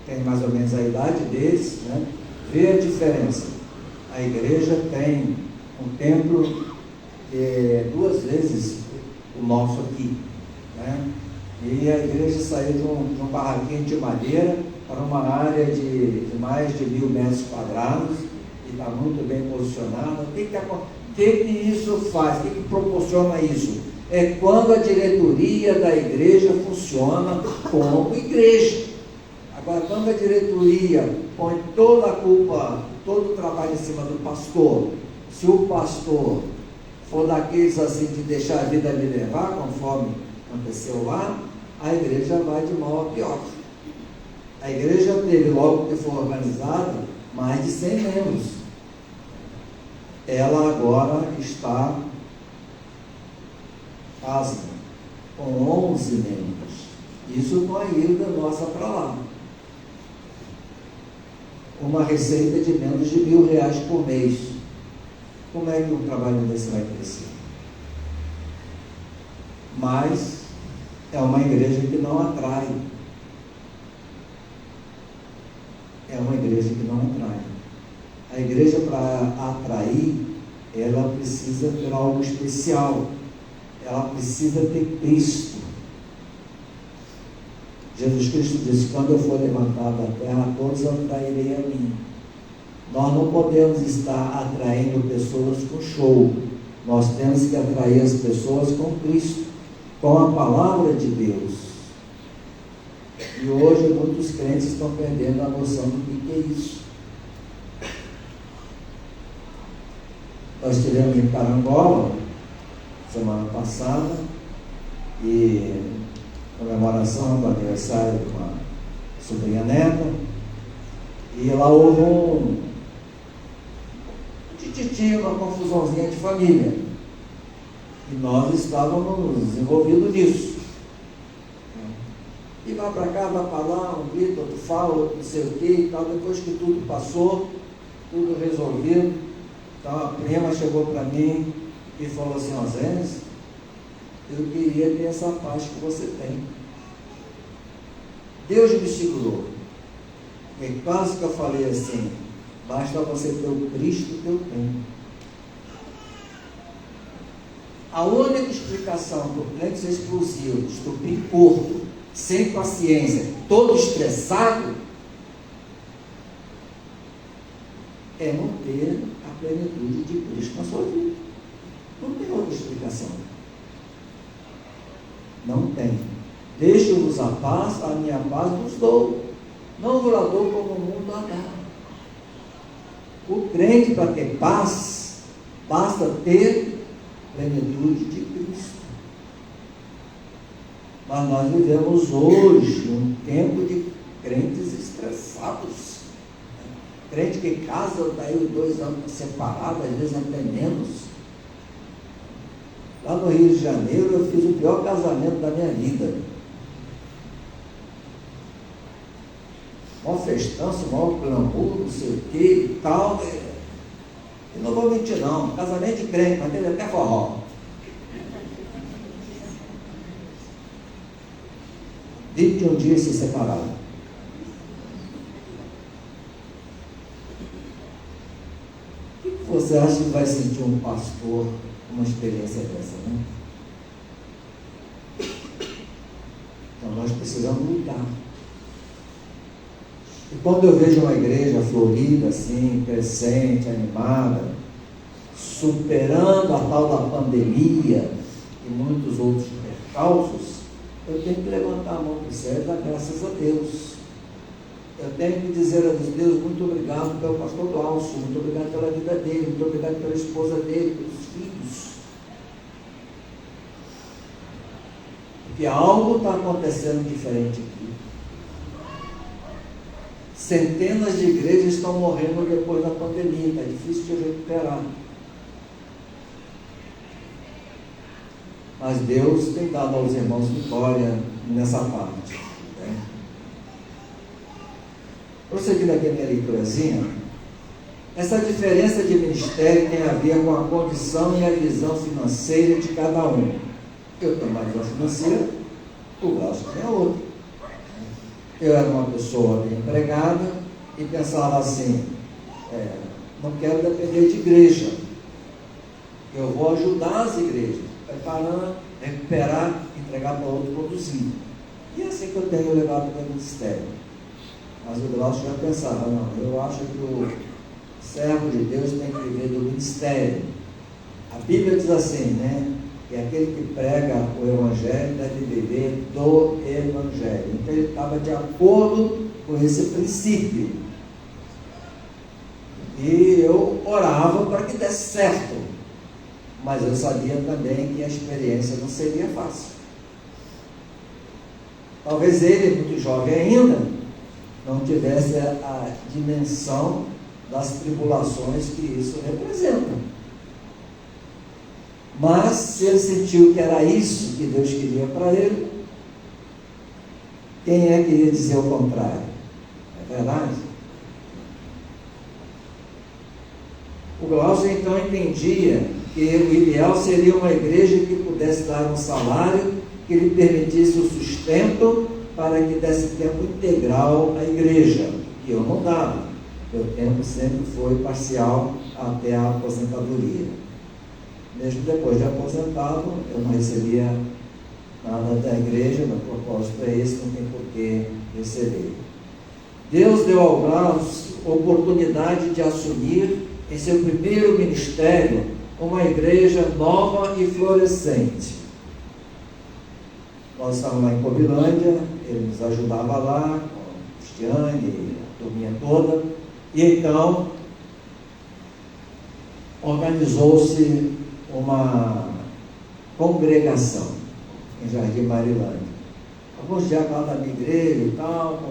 tem mais ou menos a idade deles, né? Vê a diferença. A igreja tem um templo que é 2 vezes o nosso aqui, né? E a igreja saiu de um barraquinho de madeira para uma área de mais de 1.000 metros quadrados e está muito bem posicionada. O que isso faz? O que proporciona isso? É quando a diretoria da igreja funciona como igreja. Agora, quando a diretoria põe toda a culpa, todo o trabalho em cima do pastor, se o pastor for daqueles assim de deixar a vida me levar, conforme aconteceu lá, a igreja vai de mal a pior. A igreja teve, logo que foi organizada, mais de 100 membros. Ela agora está, com 11 membros. Isso com a ida nossa para lá. Uma receita de menos de R$1.000 por mês. Como é que um trabalho desse vai crescer? Mas é uma igreja que não atrai. É uma igreja que não atrai. A igreja, para atrair, ela precisa ter algo especial. Ela precisa ter Cristo. Jesus Cristo disse: quando eu for levantado da terra, todos atrairei a mim. Nós não podemos estar atraindo pessoas com show. Nós temos que atrair as pessoas com Cristo, com a palavra de Deus. E hoje muitos crentes estão perdendo a noção do que é isso. Nós estivemos em Carangola semana passada, e comemoração do aniversário de uma sobrinha neta, e lá houve um tititi, uma confusãozinha de família, e nós estávamos envolvidos nisso. E vai para cá, vai para lá, um grito, outro fala, outro não sei o que e tal. Depois que tudo passou, tudo resolvido, então a prima chegou para mim e falou assim: ó, Zénis, eu queria ter essa paz que você tem. Deus me segurou. E quase que eu falei assim: basta você ter o Cristo que eu tenho. A única explicação para o crente ser explosivo, estupim curto, sem paciência, todo estressado, é não ter a plenitude de Cristo na sua vida. Não tem outra explicação. Não tem. Deixo-vos a paz, a minha paz vos dou. Não vos a dou como o mundo a dá. O crente, para ter paz, basta ter plenitude de Cristo. Mas nós vivemos hoje um tempo de crentes estressados. Crente que casa, daí 2 anos separados, às vezes até menos. Lá no Rio de Janeiro eu fiz o pior casamento da minha vida. Mó festança, mó glamour, não sei o que e tal. E não vou mentir não, casamento de crente, mas teve até forró. 21 dias se separaram. O que você acha que vai sentir um pastor uma experiência dessa, né? Então nós precisamos lutar. E quando eu vejo uma igreja florida, assim, crescente, animada, superando a tal da pandemia e muitos outros percalços, eu tenho que levantar a mão para o céu e dar graças a Deus. Eu tenho que dizer a Deus, muito obrigado pelo pastor Glaucio, muito obrigado pela vida dele, muito obrigado pela esposa dele, pelos filhos. Porque algo está acontecendo diferente aqui. Centenas de igrejas estão morrendo depois da pandemia, está difícil de recuperar. Mas Deus tem dado aos irmãos vitória nessa parte. Né? Prosseguindo aqui a minha leiturazinha, essa diferença de ministério tem a ver com a condição e a visão financeira de cada um. Eu tenho uma visão financeira, o Glaucio tem a outra. Eu era uma pessoa bem empregada e pensava assim, não quero depender de igreja, eu vou ajudar as igrejas, preparando, recuperar, entregar para outro produzir. E é assim que eu tenho levado para o ministério. Mas o Glaucio já pensava, não, eu acho que o servo de Deus tem que viver do ministério. A Bíblia diz assim, né? Que aquele que prega o Evangelho deve viver do Evangelho. Então ele estava de acordo com esse princípio. E eu orava para que desse certo. Mas eu sabia também que a experiência não seria fácil. Talvez ele, muito jovem ainda, não tivesse a dimensão das tribulações que isso representa. Mas, se ele sentiu que era isso que Deus queria para ele, quem é que ia dizer o contrário? É verdade? O Glaucio então entendia que o ideal seria uma igreja que pudesse dar um salário que lhe permitisse o sustento para que desse tempo integral à igreja, que eu não dava. Meu tempo sempre foi parcial até a aposentadoria. Mesmo depois de aposentado, eu não recebia nada da igreja, meu propósito é esse, não tem por que receber. Deus deu ao Glaucio oportunidade de assumir em seu primeiro ministério uma igreja nova e florescente. Nós estávamos lá em Cobilândia, ele nos ajudava lá, com o Cristiane, a turminha toda, e então organizou-se uma congregação em Jardim Marilândia. Alguns dias lá da minha igreja e tal,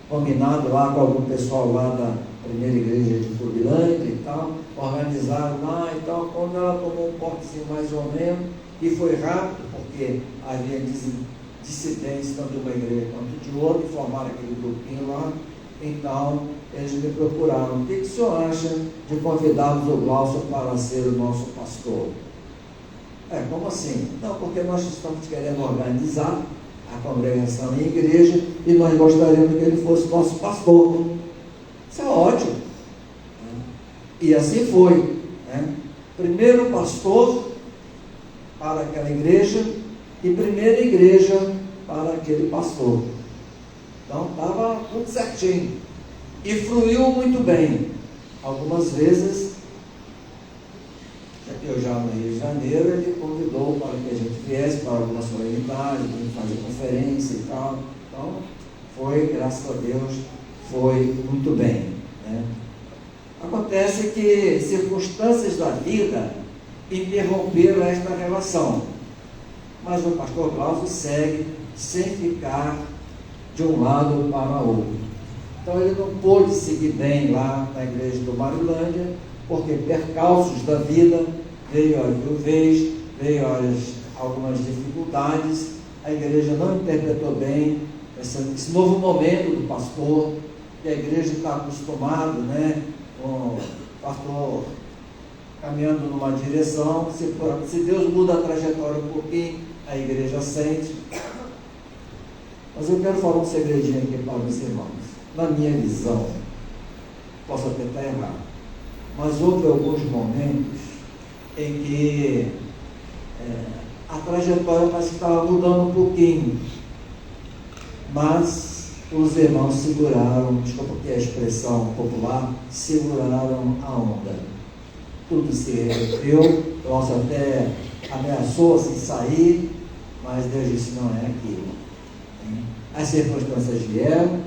combinado lá com algum pessoal lá da primeira igreja de Cobilândia e tal, organizaram lá e tal, quando ela tomou um portezinho mais ou menos, e foi rápido, porque havia dissidentes tanto de uma igreja quanto de outra, e formaram aquele grupinho lá. Então eles me procuraram: o que o senhor acha de convidarmos o Glaucio para ser o nosso pastor? Como assim? Não, porque nós estamos querendo organizar a congregação em igreja e nós gostaríamos que ele fosse nosso pastor. Isso é ótimo. E assim foi. Primeiro pastor para aquela igreja e primeira igreja para aquele pastor. Então estava tudo certinho e fluiu muito bem. Algumas vezes, eu já no Rio de Janeiro, ele convidou para que a gente viesse para algumas solenidades, para a gente fazer conferência e tal. Então foi, graças a Deus, foi muito bem. Acontece que circunstâncias da vida interromperam esta relação, mas o pastor Glaucio segue sem ficar de um lado para o outro. Então ele não pôde seguir bem lá na igreja do Marilândia, porque percalços da vida, veio a viuvez, veio algumas dificuldades, a igreja não interpretou bem esse novo momento do pastor, que a igreja está acostumada, com o pastor caminhando numa direção, se Deus muda a trajetória um pouquinho, a igreja sente. Mas eu quero falar um segredinho aqui para os irmãos. Na minha visão, posso até estar errado, mas houve alguns momentos em que a trajetória parece que estava mudando um pouquinho, mas os irmãos seguraram, desculpa que é a expressão popular, seguraram a onda. Tudo se reverteu, o nosso até ameaçou assim sair, mas Deus disse, não é aquilo. As circunstâncias vieram,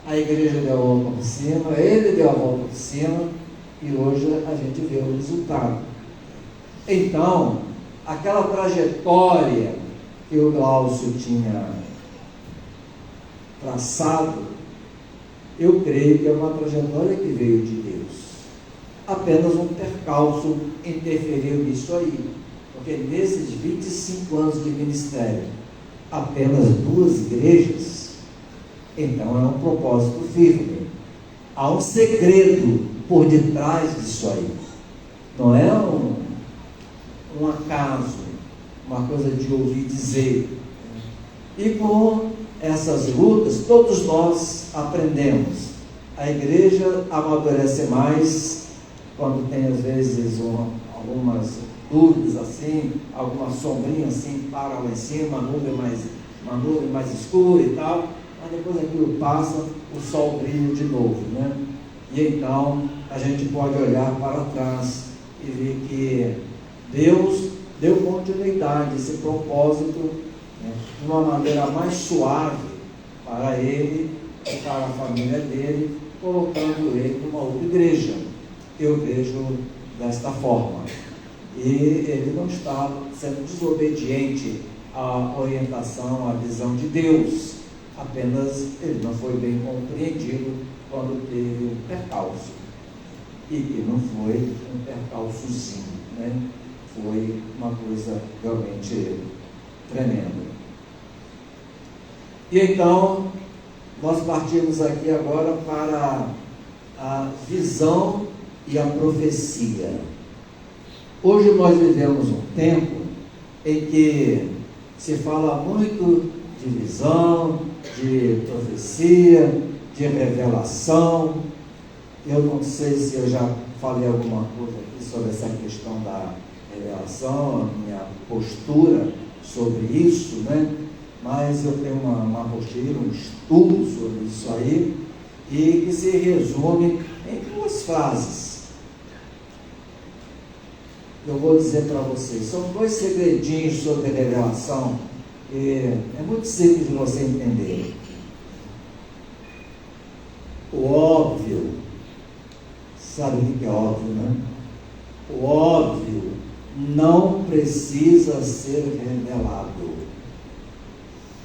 a igreja deu a volta por cima, ele deu a volta por cima, e hoje a gente vê o resultado. Então, aquela trajetória que o Glaucio tinha traçado, eu creio que é uma trajetória que veio de Deus. Apenas um percalço interferiu nisso aí, porque nesses 25 anos de ministério, apenas 2 igrejas, então é um propósito firme. Há um segredo por detrás disso aí. Não é um acaso, uma coisa de ouvir dizer. E com essas lutas, todos nós aprendemos. A igreja amadurece mais quando tem às vezes algumas dúvidas assim, alguma sombrinha assim para lá em cima, uma nuvem mais escura e tal, mas depois aquilo passa, o sol brilha de novo, né? E então a gente pode olhar para trás e ver que Deus deu continuidade a esse propósito, né, de uma maneira mais suave para ele e para a família dele, colocando ele numa outra igreja. Eu vejo desta forma. E ele não está sendo desobediente à orientação, à visão de Deus. Apenas ele não foi bem compreendido quando teve um percalço. E que não foi um percalçozinho, né? Foi uma coisa realmente tremenda. E então, nós partimos aqui agora para a visão e a profecia. Hoje nós vivemos um tempo em que se fala muito de visão, de profecia, de revelação. Eu não sei se eu já falei alguma coisa aqui sobre essa questão da revelação, a minha postura sobre isso, né? Mas eu tenho uma postura, um estudo sobre isso aí, e que se resume em 2 frases. Eu vou dizer para vocês, são 2 segredinhos sobre revelação, que é muito simples de você entender. O óbvio, sabe o que é óbvio, né? O óbvio não precisa ser revelado.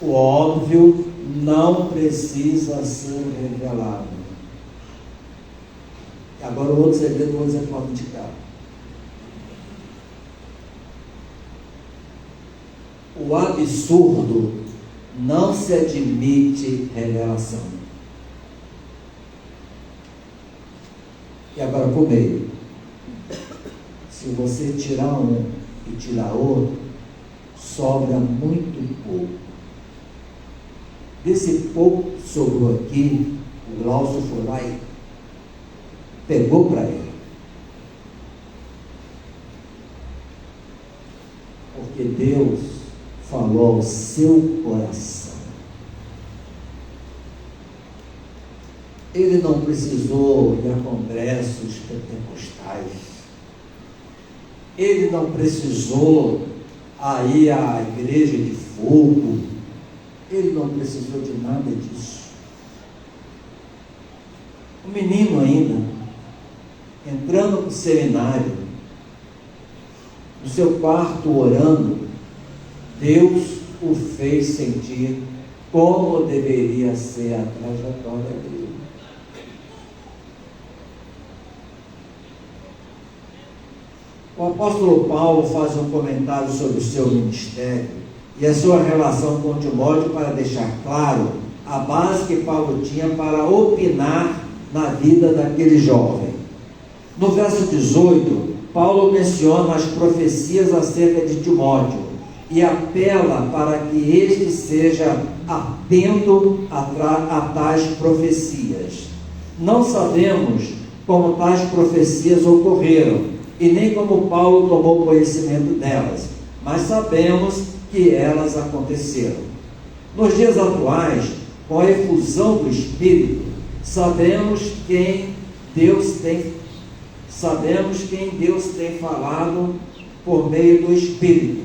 O óbvio não precisa ser revelado. Agora o outro segredo eu vou dizer para de cá. O absurdo não se admite revelação. E agora por meio. Se você tirar um e tirar outro, sobra muito pouco. Desse pouco que sobrou aqui, o Glaucio foi lá e pegou para ele. Porque Deus falou ao seu coração. Ele não precisou ir a congressos pentecostais. Ele não precisou ir à igreja de fogo. Ele não precisou de nada disso. O menino ainda, entrando no seminário, no seu quarto orando, Deus o fez sentir como deveria ser a trajetória dele. O apóstolo Paulo faz um comentário sobre o seu ministério e a sua relação com Timóteo para deixar claro a base que Paulo tinha para opinar na vida daquele jovem. No verso 18, Paulo menciona as profecias acerca de Timóteo e apela para que este seja atento a tais profecias. Não sabemos como tais profecias ocorreram e nem como Paulo tomou conhecimento delas, mas sabemos que elas aconteceram. Nos dias atuais, com a efusão do Espírito, sabemos quem Deus tem falado por meio do Espírito.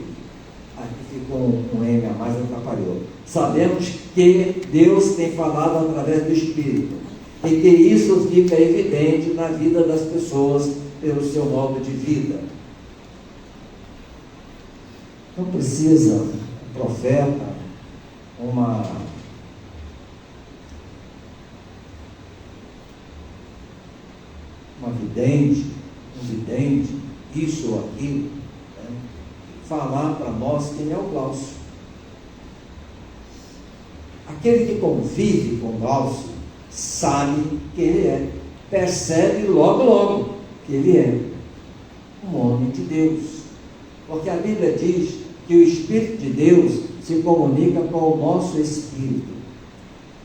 Aqui ficou um M a mais, atrapalhou. Sabemos que Deus tem falado através do Espírito, e que isso fica evidente na vida das pessoas pelo seu modo de vida. Não precisa um profeta, uma vidente, um vidente, isso ou aquilo, né? Falar para nós quem é o Glaucio. Aquele que convive com o Glaucio sabe quem ele é, percebe logo que ele é um homem de Deus, porque a Bíblia diz que o Espírito de Deus se comunica com o nosso espírito,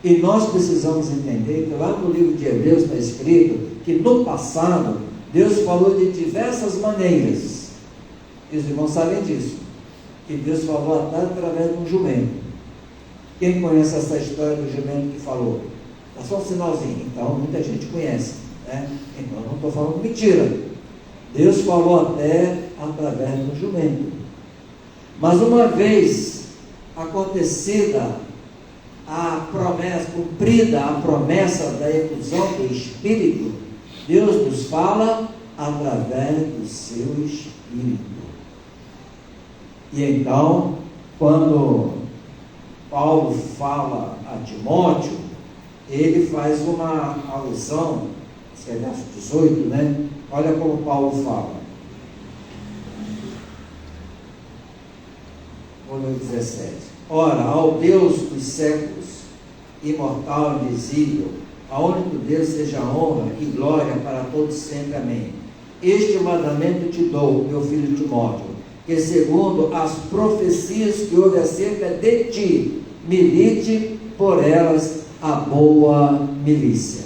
e nós precisamos entender que lá no livro de Hebreus está escrito que no passado Deus falou de diversas maneiras, e os irmãos sabem disso, que Deus falou até através de um jumento. Quem conhece essa história do jumento que falou? Dá só um sinalzinho. Então muita gente conhece, né? Então eu não estou falando mentira. Deus falou até através de um jumento. Mas uma vez acontecida a promessa, cumprida a promessa da efusão do Espírito, Deus nos fala através do seu Espírito. E então, quando Paulo fala a Timóteo, ele faz uma alusão, esse é verso 18, né? Olha como Paulo fala. No 17. Ora, ao Deus dos séculos, imortal e invisível, ao único Deus seja honra e glória para todos sempre. Amém. Este mandamento te dou, meu filho Timóteo, que segundo as profecias que houve acerca de ti, milite por elas a boa milícia.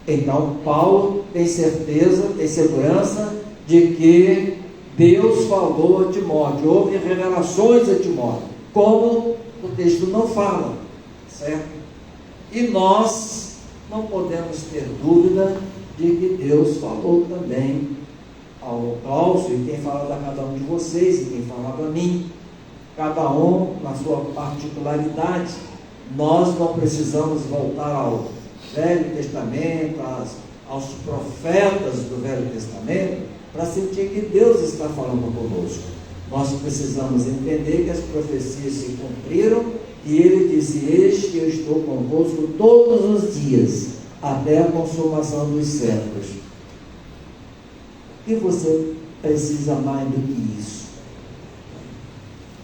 Então Paulo tem certeza, tem segurança de que Deus falou a Timóteo, houve revelações a Timóteo, como o texto não fala, certo? E nós não podemos ter dúvida de que Deus falou também ao Glaucio, e tem falado a cada um de vocês, e tem falado a mim, cada um na sua particularidade. Nós não precisamos voltar ao Velho Testamento, aos profetas do Velho Testamento, para sentir que Deus está falando conosco. Nós precisamos entender que as profecias se cumpriram, e ele disse: eis que eu estou convosco todos os dias, até a consumação dos séculos. O que você precisa mais do que isso?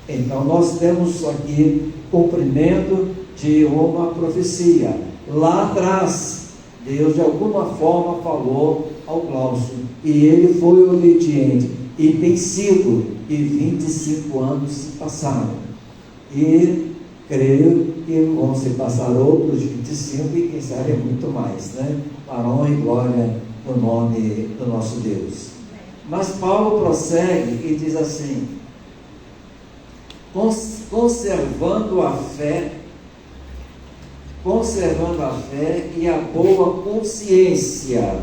Então nós temos aqui cumprimento de uma profecia. Lá atrás, Deus de alguma forma falou ao Glaucio, e ele foi obediente, e tem sido, e 25 anos se passaram, e creio que vão se passar outros 25, e quem sabe muito mais, né? Para honra e glória no nome do nosso Deus. Mas Paulo prossegue e diz assim: conservando a fé e a boa consciência,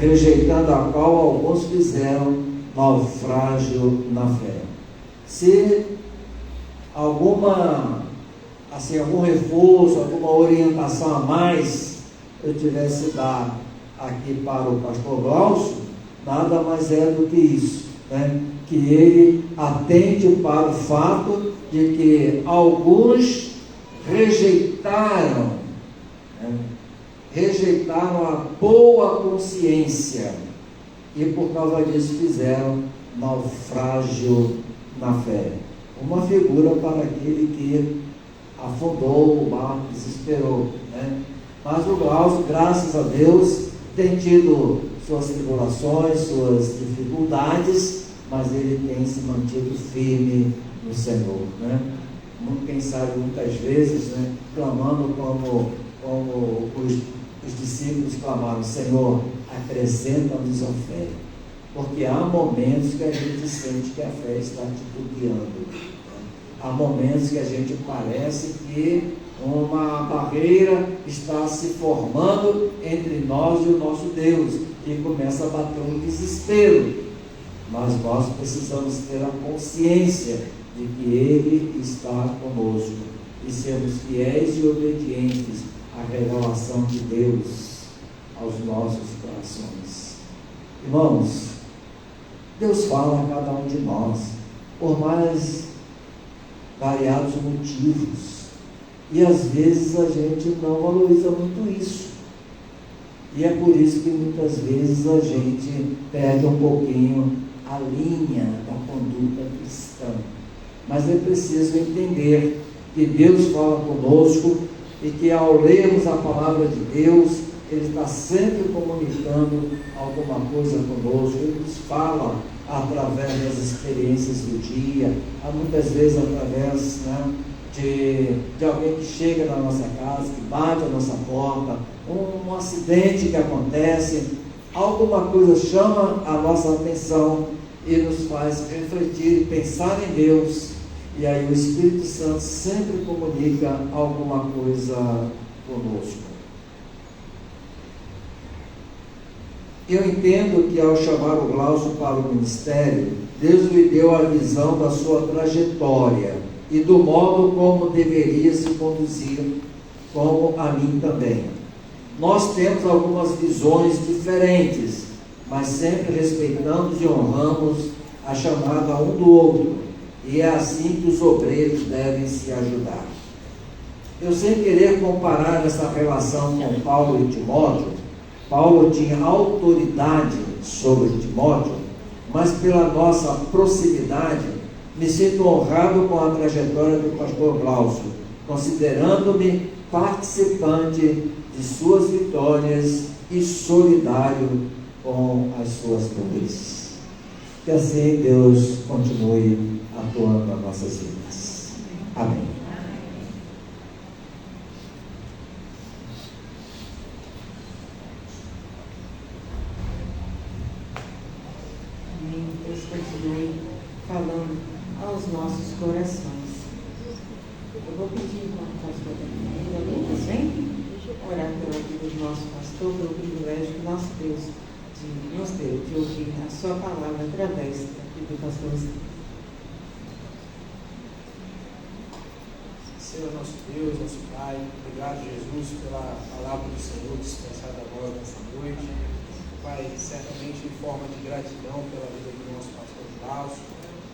rejeitando a qual alguns fizeram naufrágio na fé. Se algum reforço, alguma orientação a mais eu tivesse dado aqui para o pastor Glaucio, nada mais é do que isso, né? Que ele atende para o fato de que alguns rejeitaram a boa consciência, e por causa disso fizeram naufrágio na fé. Uma figura para aquele que afundou o barco, desesperou, né? Mas o Glaucio, graças a Deus, tem tido suas tribulações, suas dificuldades, mas ele tem se mantido firme no Senhor, né? Quem sabe muitas vezes, né, clamando como os discípulos clamaram: Senhor, acrescenta-nos a fé, porque há momentos que a gente sente que a fé está titubeando, né? Há momentos que a gente parece que uma barreira está se formando entre nós e o nosso Deus, e começa a bater um desespero. Mas nós precisamos ter a consciência de que Ele está conosco e sermos fiéis e obedientes à revelação de Deus aos nossos corações. Irmãos, Deus fala a cada um de nós, por mais variados motivos, e às vezes a gente não valoriza muito isso, e é por isso que muitas vezes a gente perde um pouquinho a linha da conduta cristã. Mas é preciso entender que Deus fala conosco e que ao lermos a palavra de Deus, Ele está sempre comunicando alguma coisa conosco. Ele nos fala através das experiências do dia, muitas vezes através de alguém que chega na nossa casa, que bate a nossa porta, um acidente que acontece, alguma coisa chama a nossa atenção e nos faz refletir e pensar em Deus, e aí o Espírito Santo sempre comunica alguma coisa conosco. Eu entendo que ao chamar o Glaucio para o ministério, Deus lhe deu a visão da sua trajetória e do modo como deveria se conduzir, como a mim também. Nós temos algumas visões diferentes, mas sempre respeitamos e honramos a chamada um do outro, e é assim que os obreiros devem se ajudar. Eu, sem querer comparar essa relação com Paulo e Timóteo, Paulo tinha autoridade sobre Timóteo, mas pela nossa proximidade, me sinto honrado com a trajetória do pastor Glaucio, considerando-me participante de suas vitórias e solidário com as suas dores. Que assim Deus continue atuando nas nossas vidas. Amém. Amém. Deus continue falando aos nossos corações. Eu vou pedir para o pastor Lucas, vem orar pela vida do nosso pastor, pelo privilégio que nosso Deus nos deu de ouvir a sua palavra através do pastor Zé. Senhor nosso Deus, nosso Pai, obrigado, Jesus, pela palavra do Senhor dispensada agora nessa noite. Pai, certamente em forma de gratidão pela vida do nosso pastor Glaucio.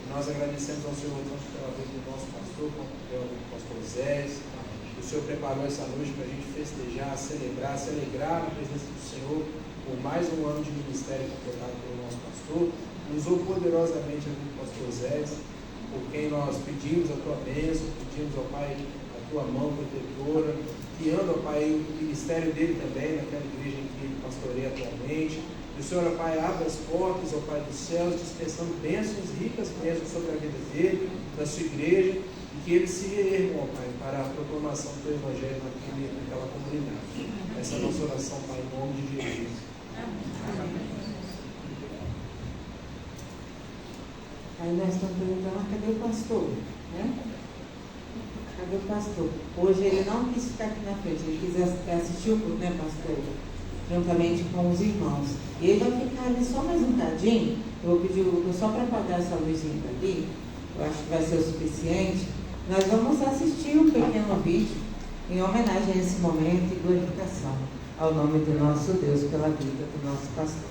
Nós agradecemos ao Senhor tanto pela vida do nosso pastor, quanto pelo pastor Zé. O Senhor preparou essa noite para a gente festejar, celebrar, se alegrar na presença do Senhor por mais um ano de ministério completado pelo nosso pastor. Usou poderosamente a vida do pastor Zé, por quem nós pedimos a tua bênção, pedimos ao Pai a tua mão protetora, guiando ao Pai o ministério dele também, naquela igreja em que ele pastoreia atualmente. E o Senhor, ó Pai, abre as portas, ó Pai dos céus, dispensando bênçãos, ricas bênçãos sobre a vida dele, da sua igreja, e que ele se reerga, ó Pai, para a proclamação do teu evangelho naquela comunidade. Essa é a nossa oração, Pai, em nome de Jesus. Amém. Aí nós estamos perguntando, cadê o pastor? Né? Cadê o pastor? Hoje ele não quis ficar aqui na frente, ele quis assistir o culto, né, pastor? Juntamente com os irmãos. E ele vai ficar ali só mais um bocadinho. Eu vou pedir o Lucas só para apagar essa luzinha ali. Eu acho que vai ser o suficiente. Nós vamos assistir um pequeno vídeo em homenagem a esse momento e glorificação ao nome do nosso Deus pela vida do nosso pastor.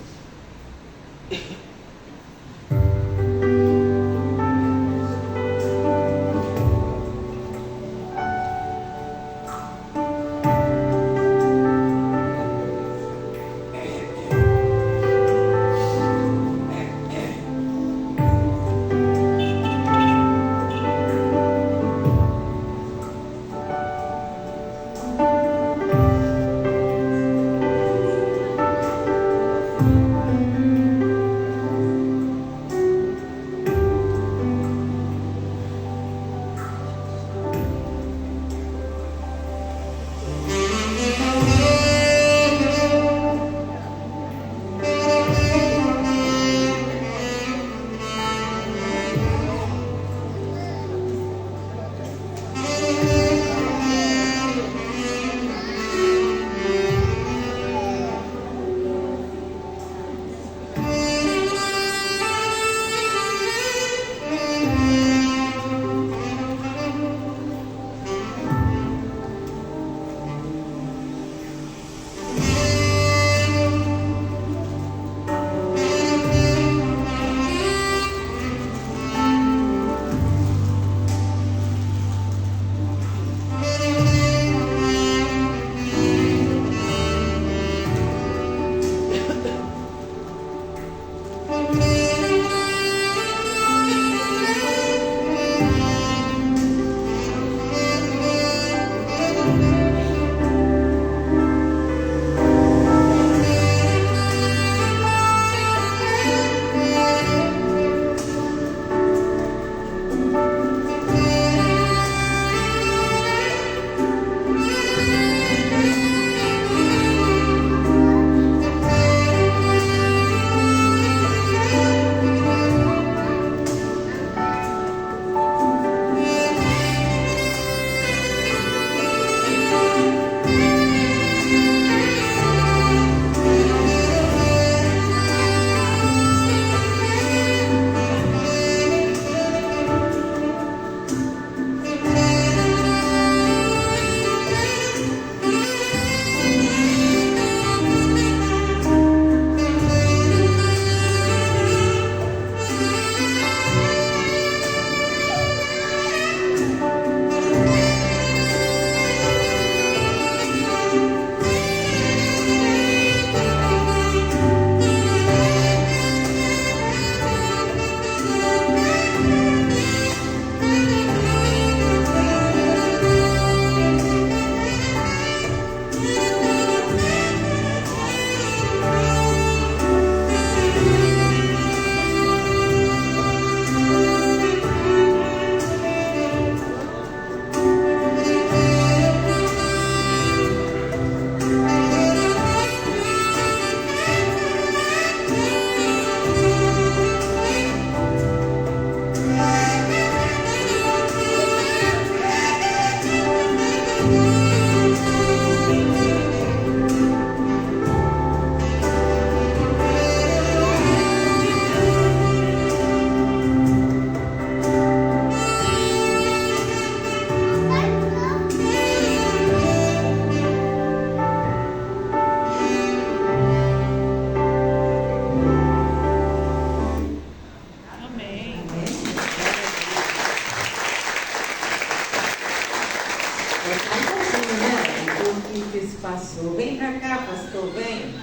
só um pouquinho, né? O que se passou. Vem pra cá, pastor, vem.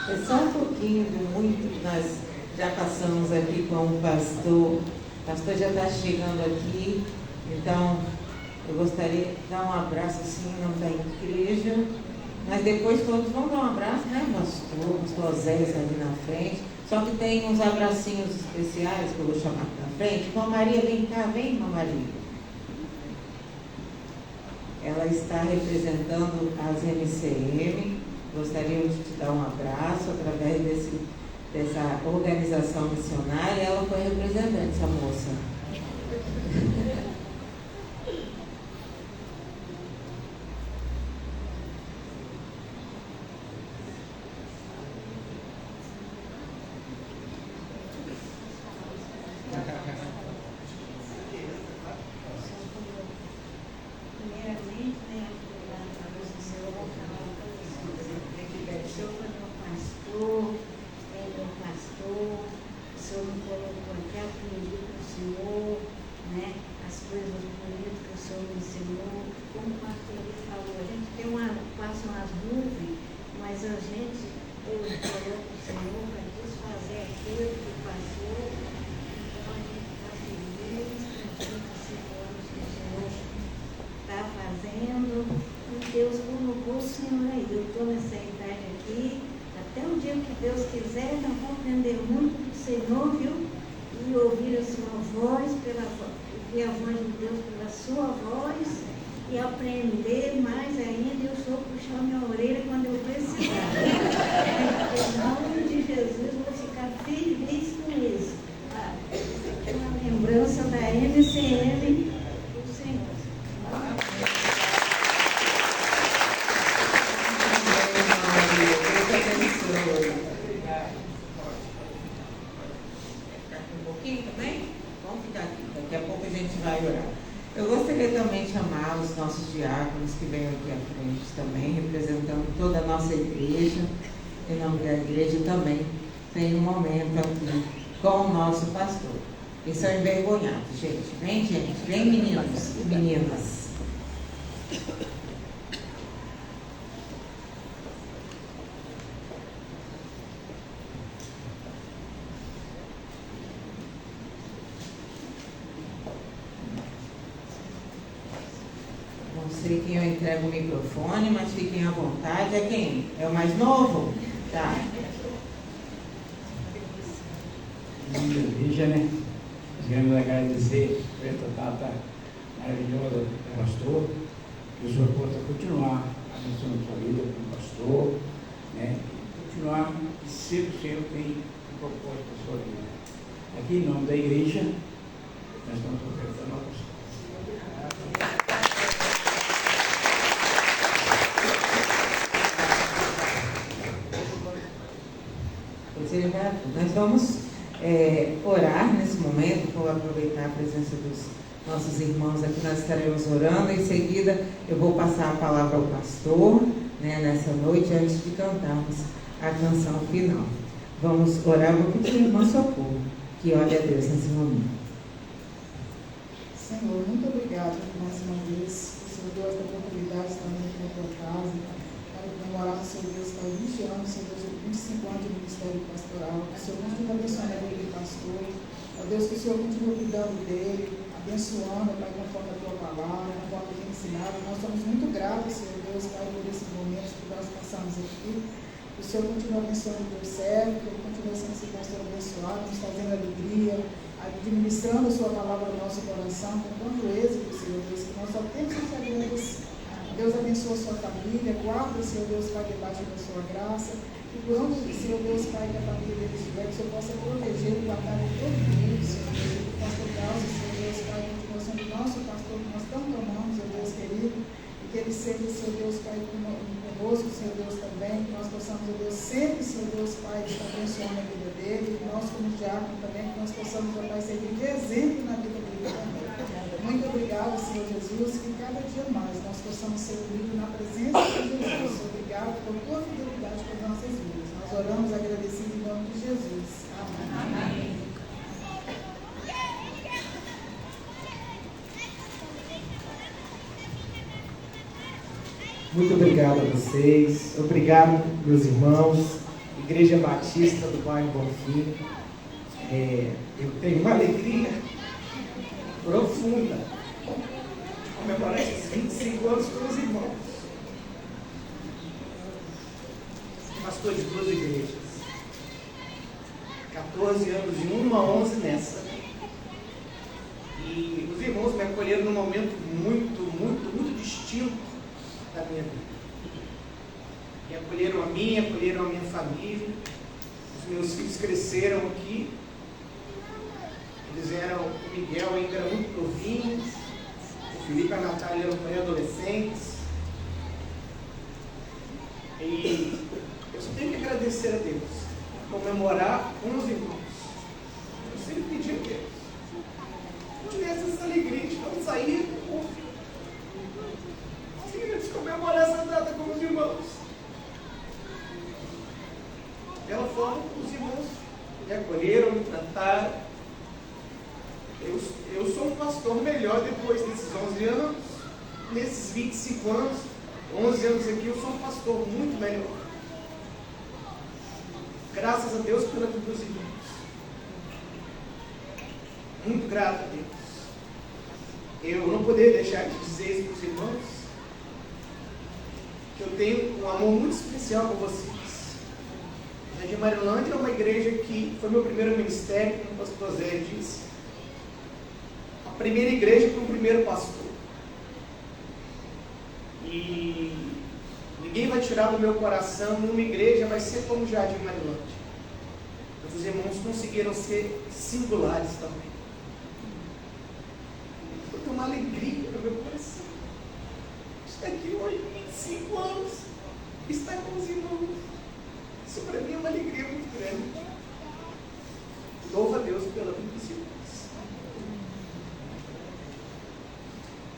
É só um pouquinho de muito que nós já passamos aqui com o pastor. O pastor já está chegando aqui, então eu gostaria de dar um abraço assim em nome da igreja. Mas depois todos vão dar um abraço, né, pastor Zés ali na frente. Só que tem uns abracinhos especiais que eu vou chamar aqui na frente. Irmã Maria, vem cá, vem, irmã Maria. Ela está representando as MCM. Gostaria de te dar um abraço através dessa organização missionária. Ela foi representante, essa moça. Primeiramente, né, a luz do Senhor, vou falar uma coisa. O Senhor foi meu pastor, é meu pastor, o Senhor me colocou aqui, aprendi com o Senhor, né, as coisas bonitas que o Senhor me ensinou. Como o pastor ele falou, a gente tem passa umas nuvens, mas a gente, eu coloco o Senhor para desfazer aquilo que passou. Então a gente está feliz, com 5 anos que o Senhor está fazendo, e Deus colocou o Senhor aí. Eu estou nessa idade aqui, até o dia que Deus quiser, nós vamos aprender muito do Senhor, viu? E ouvir a sua voz, ouvir a voz de Deus pela sua voz, e aprender mais ainda. Eu sou puxar minha orelha quando eu precisar. Em nome de Jesus, vou ficar feliz com isso. É uma lembrança da MCM do Senhor. Eu gostaria também de chamar os nossos diáconos que venham aqui à frente também, representando toda a nossa igreja, em nome da igreja também. Tem um momento aqui com o nosso pastor. Eles são envergonhados, gente. Vem meninos e meninas. Não sei quem eu entrego o microfone, mas fiquem à vontade. É quem? É o mais novo? Tá. Igreja, né? Nós queremos agradecer por essa data maravilhosa do pastor, que o senhor possa continuar abençoando a sua vida como pastor, né? Continuar e ser o Senhor tem um propósito da sua vida. Aqui, em nome da igreja, nós estamos ofertando ao pastor. Nós vamos orar nesse momento. Vou aproveitar a presença dos nossos irmãos aqui. Nós estaremos orando. Em seguida, eu vou passar a palavra ao pastor, né, nessa noite, antes de cantarmos a canção final. Vamos orar. Vou pedir a irmã Socorro que ore a Deus nesse momento. Senhor, muito obrigado mais uma vez. O Senhor deu esta oportunidade também aqui na tua casa, para comemorar, Senhor Deus, para 20 anos, Senhor Deus, 25 anos de ministério pastoral. Que o Senhor continue abençoando a vida do pastor. Ó Deus, que o Senhor continue cuidando dele, abençoando, Pai, conforme a tua palavra, conforme tem ensinado. Nós somos muito gratos, Senhor Deus, Pai, por esses momentos que nós passamos aqui. Que o Senhor continue abençoando o teu servo, que ele continue sendo esse pastor abençoado, nos fazendo alegria, administrando a sua palavra no nosso coração, com tanto êxito, Senhor Deus, que nós só temos que te agradecer. Deus abençoe a sua família, guarda, Senhor Deus, Pai, debaixo da sua graça. E por onde, Senhor Deus, Pai, que a família dele estiver, que o Senhor possa proteger e guardar em todo mundo, Senhor Deus. Que o pastor Carlos, Senhor Deus, Pai, continua sendo o nosso pastor que nós tanto amamos, Senhor Deus querido. E que ele seja, Senhor Deus, Pai, conosco, Senhor Deus, também. Que nós possamos, Senhor Deus, sempre, Senhor Deus, Pai, estar abençoando a vida dele. Que nós, como diácono também, que nós possamos, Senhor Pai, servir de exemplo na vida dele também. Muito obrigado, Senhor Jesus, que cada dia mais nós possamos ser unidos na presença de Jesus. Obrigado por tua fidelidade para as nossas vidas. Nós oramos agradecidos em nome de Jesus. Amém. Amém. Muito obrigado a vocês. Obrigado, meus irmãos. Igreja Batista do bairro Bonfim. Eu tenho uma alegria profunda de comemorar esses 25 anos com os irmãos. Pastor de 2 igrejas. 14 anos de uma, 11 nessa. E os irmãos me acolheram num momento muito distinto da minha vida. E acolheram a minha família. Os meus filhos cresceram aqui. O Miguel ainda era muito novinho. O Felipe e a Natália eram pré-adolescentes. E eu só tenho que agradecer a Deus, comemorar com os irmãos. Eu sempre pedi a Deus, não tivesse essa alegria de não sair do corpo, de comemorar essa data com os irmãos. Pela forma como os irmãos me acolheram, me trataram. Eu sou um pastor melhor depois desses 11 anos, nesses 25 anos, 11 anos aqui, eu sou um pastor muito melhor. Graças a Deus pela vida dos irmãos. Muito grato a Deus. Eu não poderia deixar de dizer isso para os irmãos, que eu tenho um amor muito especial por vocês. A de Marilândia é uma igreja que foi meu primeiro ministério, como o pastor Zé disse. A primeira igreja com o primeiro pastor. E ninguém vai tirar do meu coração, numa igreja vai ser como o Jardim Marilândia. Os irmãos conseguiram ser singulares também. Eu tenho uma alegria no meu coração. Estar aqui hoje, 25 anos, estar com os irmãos. Isso para mim é uma alegria muito grande. Louvo a Deus pela vida dos irmãos.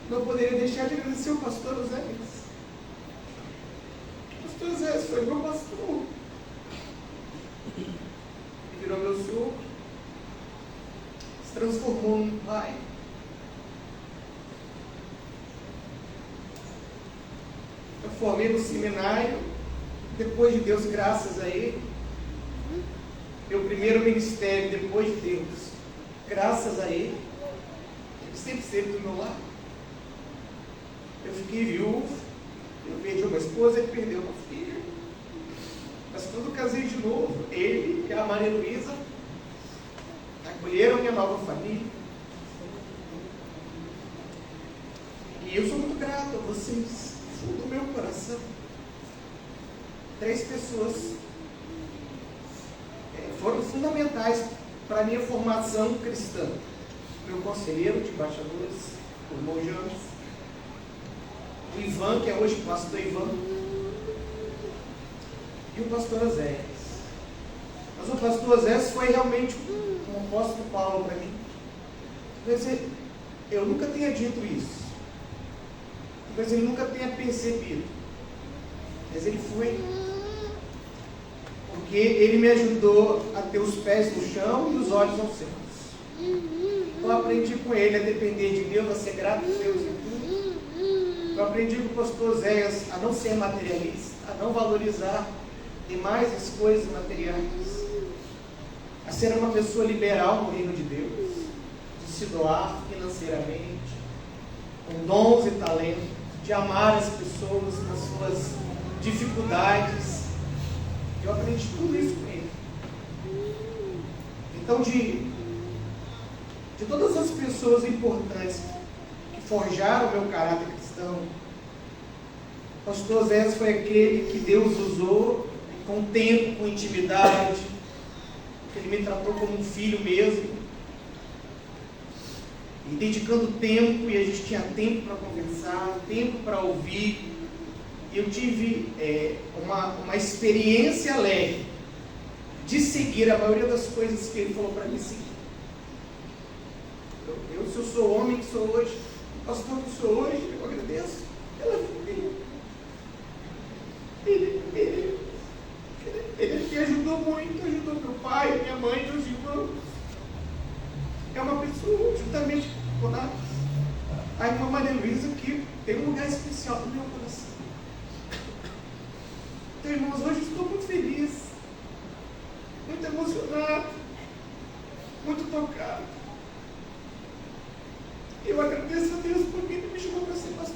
Não poderia deixar de agradecer o pastor José. O pastor José foi meu pastor. Ele virou meu sogro. Se transformou num pai. Eu formei no seminário. Depois de Deus, graças a Ele. Meu primeiro ministério, depois de Deus, graças a Ele. Ele sempre esteve do meu lado. Eu fiquei viúvo, eu perdi uma esposa, ele perdeu uma filha. Mas quando eu casei de novo, ele e a Maria Luísa acolheram minha nova família. E eu sou muito grato a vocês, fundo do meu coração. 3 pessoas foram fundamentais para a minha formação cristã. Meu conselheiro de embaixadores, o irmão James. O Ivan, que é hoje o pastor Ivan, e o pastor Azés. Mas o pastor Azés foi realmente um apóstolo Paulo para mim. Eu nunca tinha dito isso, talvez ele nunca tenha percebido, mas ele foi, porque ele me ajudou a ter os pés no chão e os olhos aos céus. Eu aprendi com ele a depender de Deus, a ser grato a Deus em tudo. Eu aprendi com o pastor Zéias a não ser materialista, a não valorizar demais as coisas materiais, a ser uma pessoa liberal no reino de Deus, de se doar financeiramente, com dons e talentos, de amar as pessoas nas suas dificuldades. Eu aprendi tudo isso com ele. Então, de todas as pessoas importantes que forjaram o meu caráter cristão, o pastor Zé foi aquele que Deus usou com tempo, com intimidade, que ele me tratou como um filho mesmo, e dedicando tempo, e a gente tinha tempo para conversar, tempo para ouvir. E eu tive uma experiência alegre de seguir a maioria das coisas que ele falou para mim seguir. Se eu sou o homem que sou hoje, o pastor que sou hoje, eu agradeço pela vida dele. Ele me ajudou muito, ajudou meu pai, minha mãe, meus irmãos. É uma pessoa, juntamente com a irmã Maria Luísa, que tem um lugar especial no meu coração. Então, irmãos, hoje estou muito feliz, muito emocionado, muito tocado. Eu agradeço a Deus porque Ele me chamou para ser pastor.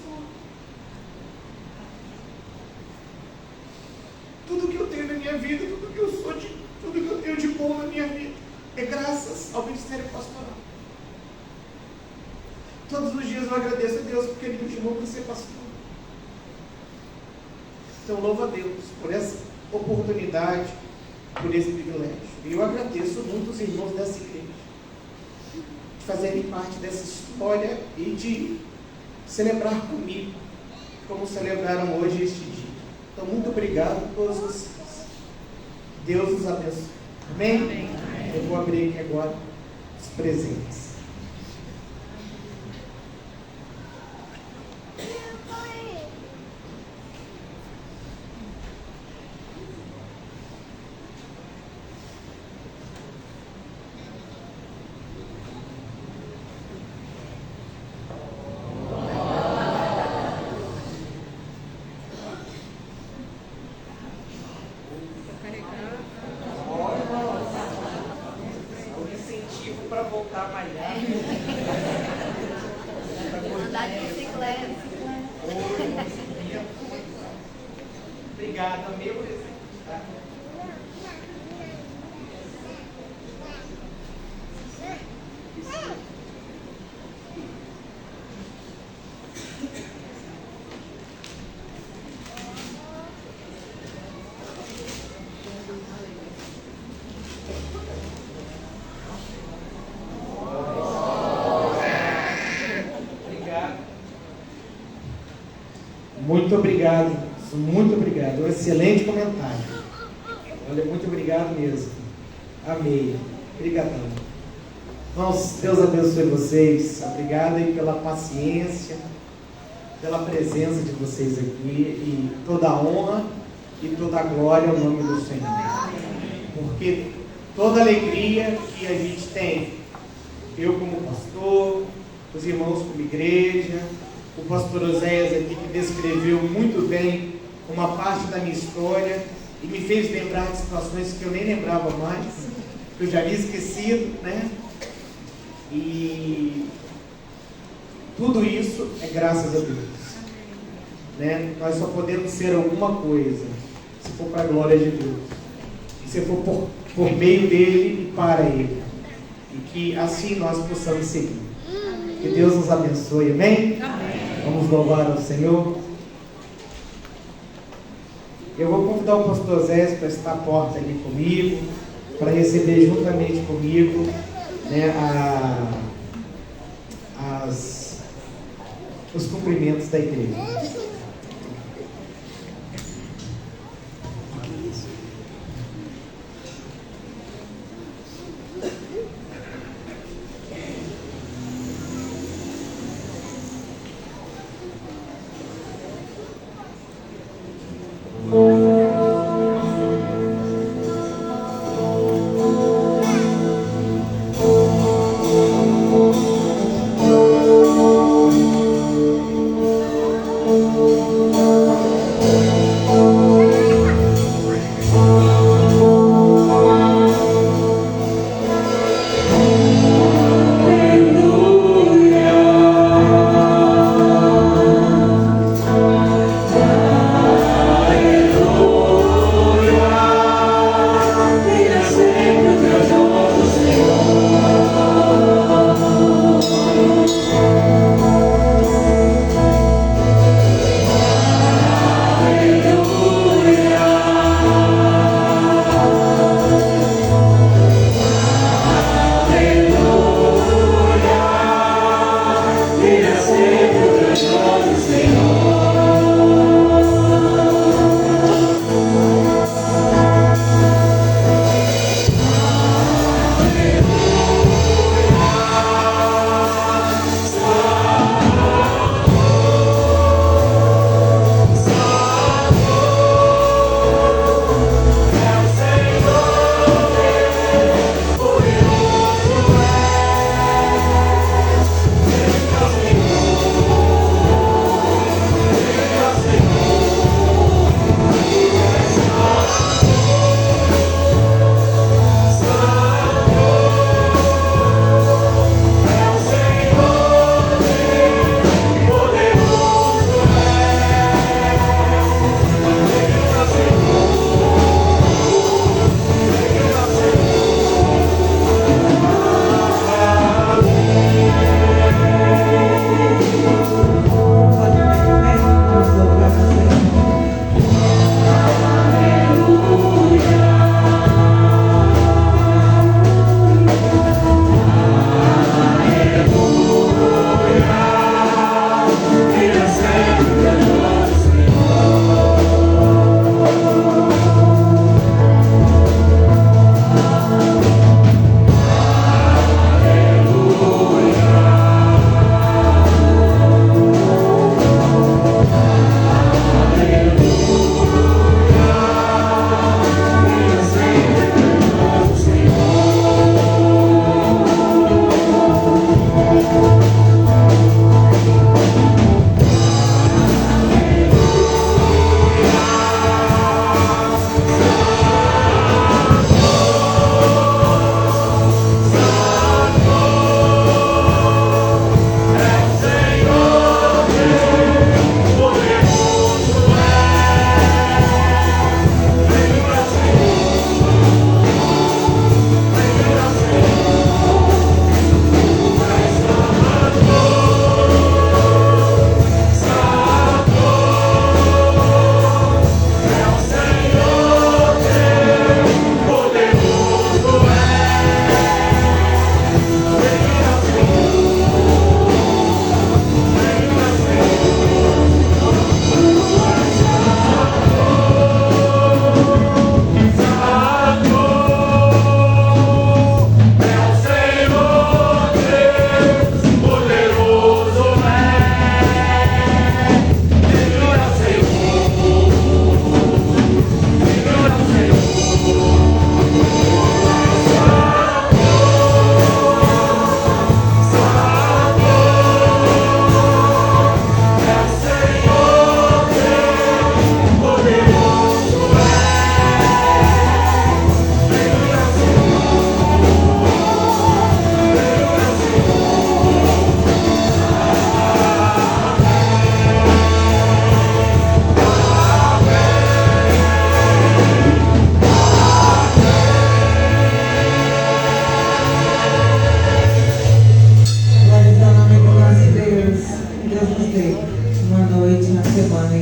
Tudo que eu tenho na minha vida, tudo que eu sou, tudo que eu tenho de bom na minha vida, é graças ao ministério pastoral. Todos os dias eu agradeço a Deus porque Ele me chamou para ser pastor. Então, louvo a Deus por essa oportunidade, por esse privilégio. E eu agradeço muito os irmãos dessa igreja de fazerem parte dessa história e de celebrar comigo, como celebraram hoje este dia. Então, muito obrigado a todos vocês. Deus os abençoe. Amém? Amém. Eu vou abrir aqui agora os presentes. Para voltar a malhar. Andar de bicicleta. Obrigado, meu presente. Tá? Muito obrigado, muito obrigado. Um excelente comentário. Olha, muito obrigado mesmo. Amei. Obrigadão. Irmãos, Deus abençoe vocês. Obrigado aí pela paciência, pela presença de vocês aqui. E toda a honra e toda a glória ao nome do Senhor. Porque toda alegria que a gente tem, eu como pastor, os irmãos como igreja, o pastor Oséias aqui que descreveu muito bem uma parte da minha história e me fez lembrar de situações que eu nem lembrava mais, que eu já havia esquecido, né? E tudo isso é graças a Deus, né? Nós só podemos ser alguma coisa se for para a glória de Deus, e se for por meio dele e para ele, e que assim nós possamos seguir. Que Deus nos abençoe, amém? Amém. Vamos louvar ao Senhor. Eu vou convidar o pastor Zé para estar à porta ali comigo, para receber juntamente comigo, né, os cumprimentos da igreja.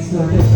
Sua